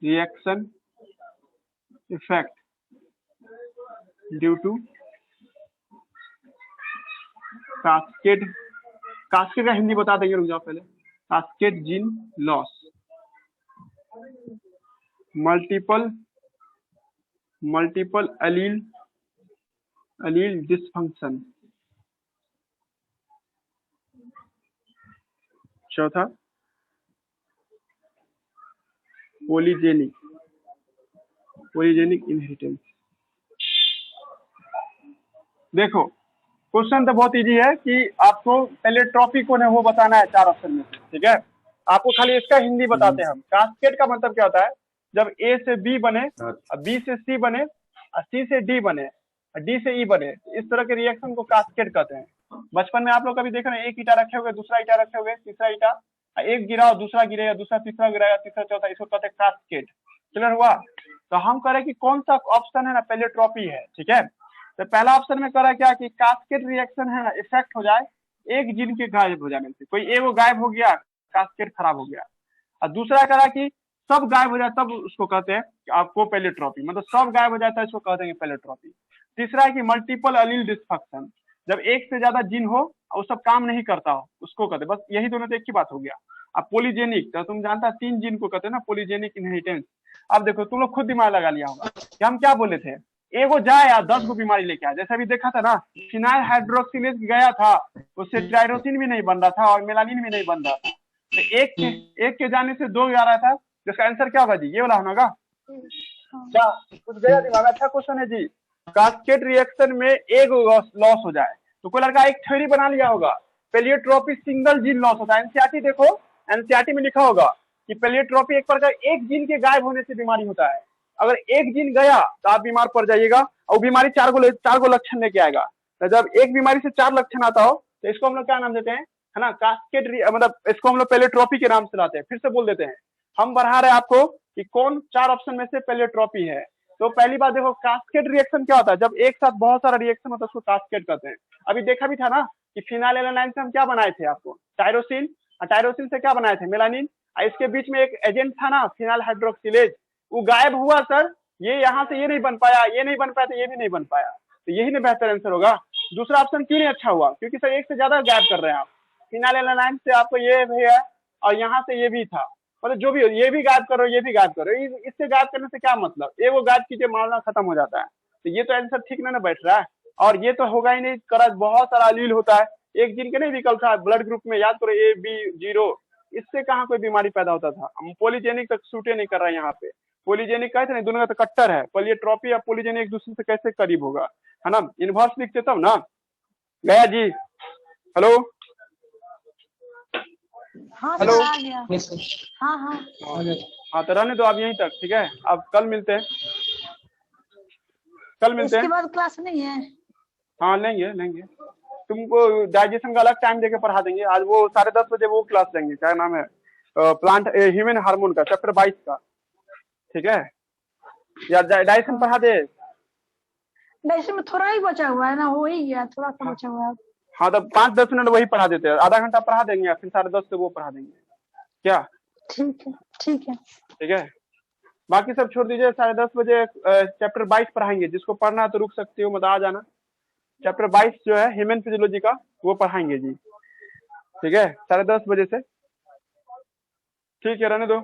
reaction effect due to cascade का हिंदी बता देंगे, रुक जाओ पहले। cascade gene loss, multiple allele dysfunction, चौथा polygenic inheritance. देखो, क्वेश्चन तो बहुत इजी है कि आपको पेलियोट्रोपी कौन है वो बताना है 4 ऑप्शन में से, ठीक है? आपको खाली इसका हिंदी बताते हैं हम। कास्केड का मतलब क्या होता है? जब ए से बी बने, बी से सी बने, सी से डी बने, डी से ई बने, इस तरह के रिएक्शन को कास्केड कहते हैं। बचपन में आप लोग कभी देख रहे हैं, एक ईटा रखे हुए, दूसरा ईटा रखे हुए, तीसरा ईटा, एक गिरा और दूसरा गिरेगा, दूसरा तीसरा गिराएगा, तीसरा चौथा, इसको कहते हैं कास्केड। क्लियर हुआ? तो हम कह रहे कि कौन सा ऑप्शन है ना पेलियोट्रोपी है, ठीक है? तो पहला ऑप्शन में कह रहा है क्या कि कास्केड रिएक्शन है ना इफेक्ट हो जाए एक जीन के गायब हो जाने से। कोई एगो गायब हो गया, कास्केड खराब हो गया। और दूसरा कह रहा कि सब गायब हो जाए तब उसको कहते हैं आपको पेलियोट्रोपी, मतलब सब गायब हो जाता है इसको कहते हैं पेलियोट्रोपी। तीसरा है कि मल्टीपल अलील डिस्फंक्शन, जब एक से ज्यादा जीन हो और सब काम नहीं करता हो उसको कहते हैं। बस यही दोनों तो एक ही बात हो गया। अब पॉलीजेनिक, तो तुम जानता है 3 जीन को कहते हैं ना पॉलीजेनिक इनहेरिटेंस। अब देखो, तुम लोग खुद दिमाग लगा लिया होगा कि हम क्या बोले थे, एगो जाए या 10 गो बीमारी लेके आए। जैसे अभी देखा था ना, फिनाइल हाइड्रोक्सिलेज गया था, उससे टायरोसिन भी नहीं बन रहा था और मेलानिन भी नहीं बन रहा था। तो एक के जाने से 2 आ रहा था, जिसका आंसर क्या होगा जी? ये वाला होगा क्या? कुछ गया दिमाग? अच्छा क्वेश्चन है जी। कास्केड रिएक्शन में एक लॉस हो जाए तो कोई लड़का एक थ्योरी बना लिया होगा, पेलियोट्रोपी सिंगल जीन लॉस होता है। एनसीईआरटी देखो, एनसीईआरटी में लिखा होगा कि पेलियोट्रोपी एक प्रकार एक जीन के गायब होने से बीमारी होता है। अगर एक जीन गया तो आप बीमार पड़ जाइएगा और बीमारी 4 गो लक्षण लेके आएगा। तो जब एक बीमारी से 4 लक्षण आता हो तो इसको हम लोग क्या नाम देते हैं, है ना? कास्केड, मतलब इसको हम लोग पेलियोट्रोपी के नाम से लाते हैं। फिर से बोल देते हैं, हम बढ़ा रहे हैं आपको कि कौन 4 ऑप्शन में से पेलियोट्रोपी है। तो पहली बात देखो, कास्केड रिएक्शन क्या होता है? जब एक साथ बहुत सारा रिएक्शन होता है उसको कास्केड कहते हैं। अभी देखा भी था ना कि फिनाइलएलानाइन से हम क्या बनाए थे आपको? टायरोसिन, और टायरोसिन से क्या बनाए थे? मेलानिन। इसके बीच में एक एजेंट था ना फिनाइल हाइड्रोक्सिलेज, वो गायब हुआ सर। ये यहाँ से ये नहीं बन पाया, ये नहीं बन पाया, तो ये भी नहीं बन पाया। तो यही ना बेहतर आंसर होगा। दूसरा ऑप्शन क्यों नहीं अच्छा हुआ? क्योंकि सर एक से ज्यादा गायब कर रहे हैं आप। फिनाइलएलानाइन से आपको ये भी है और यहाँ से ये भी था, मतलब जो भी हो, ये भी गायब करो, ये भी गायब करो। इससे गायब करने से क्या मतलब? एगो गायब कीजिए, मामला खत्म हो जाता है। तो ये तो आंसर ठीक ना बैठ रहा है। और ये तो होगा ही नहीं, करज बहुत सारा अलील होता है। एक जिन के नहीं विकल्प था ब्लड ग्रुप में, याद करो AB0, इससे कहाँ कोई बीमारी पैदा होता था। हम पॉलीजेनिक तक सूटे नहीं कर रहे हैं यहाँ पे। पॉलीजेनिक कहते नहीं, दोनों का तो कट्टर है। पेलियोट्रोपी या पॉलीजेनिक एक दूसरे से कैसे करीब होगा, है ना? इनवर्स लिखते तब ना। गया जी? हेलो हाँ हेलो। सर आ गया। Yes sir. हाँ हाँ हाँ तो रहने दो आप यहीं तक, ठीक है। अब कल मिलते हैं, कल मिलते इसके हैं। बाद क्लास नहीं है? हाँ लेंगे लेंगे, तुमको डाइजेशन का अलग टाइम देके पढ़ा देंगे। आज वो 10:30 बजे वो क्लास लेंगे, क्या नाम है, प्लांट ह्यूमन हार्मोन का चैप्टर 22 का, ठीक है। या डाइजेशन पढ़ा दे। वैसे में थोड़ा ही बचा हुआ है ना, हो ही गया, थोड़ा सा बचा हुआ है। हाँ तो 5-10 मिनट वही पढ़ा देते हैं, आधा घंटा पढ़ा देंगे, फिर 10:30 से वो पढ़ा देंगे, क्या? ठीक है ठीक है। ठीक है, बाकी सब छोड़ दीजिए। 10:30 बजे चैप्टर 22 पढ़ाएंगे, जिसको पढ़ना है तो रुक सकते हो, मत आ जाना। चैप्टर 22 जो है ह्यूमन फिजियोलॉजी का, वो पढ़ाएंगे जी, ठीक है, 10:30 बजे से। ठीक है, रहने दो।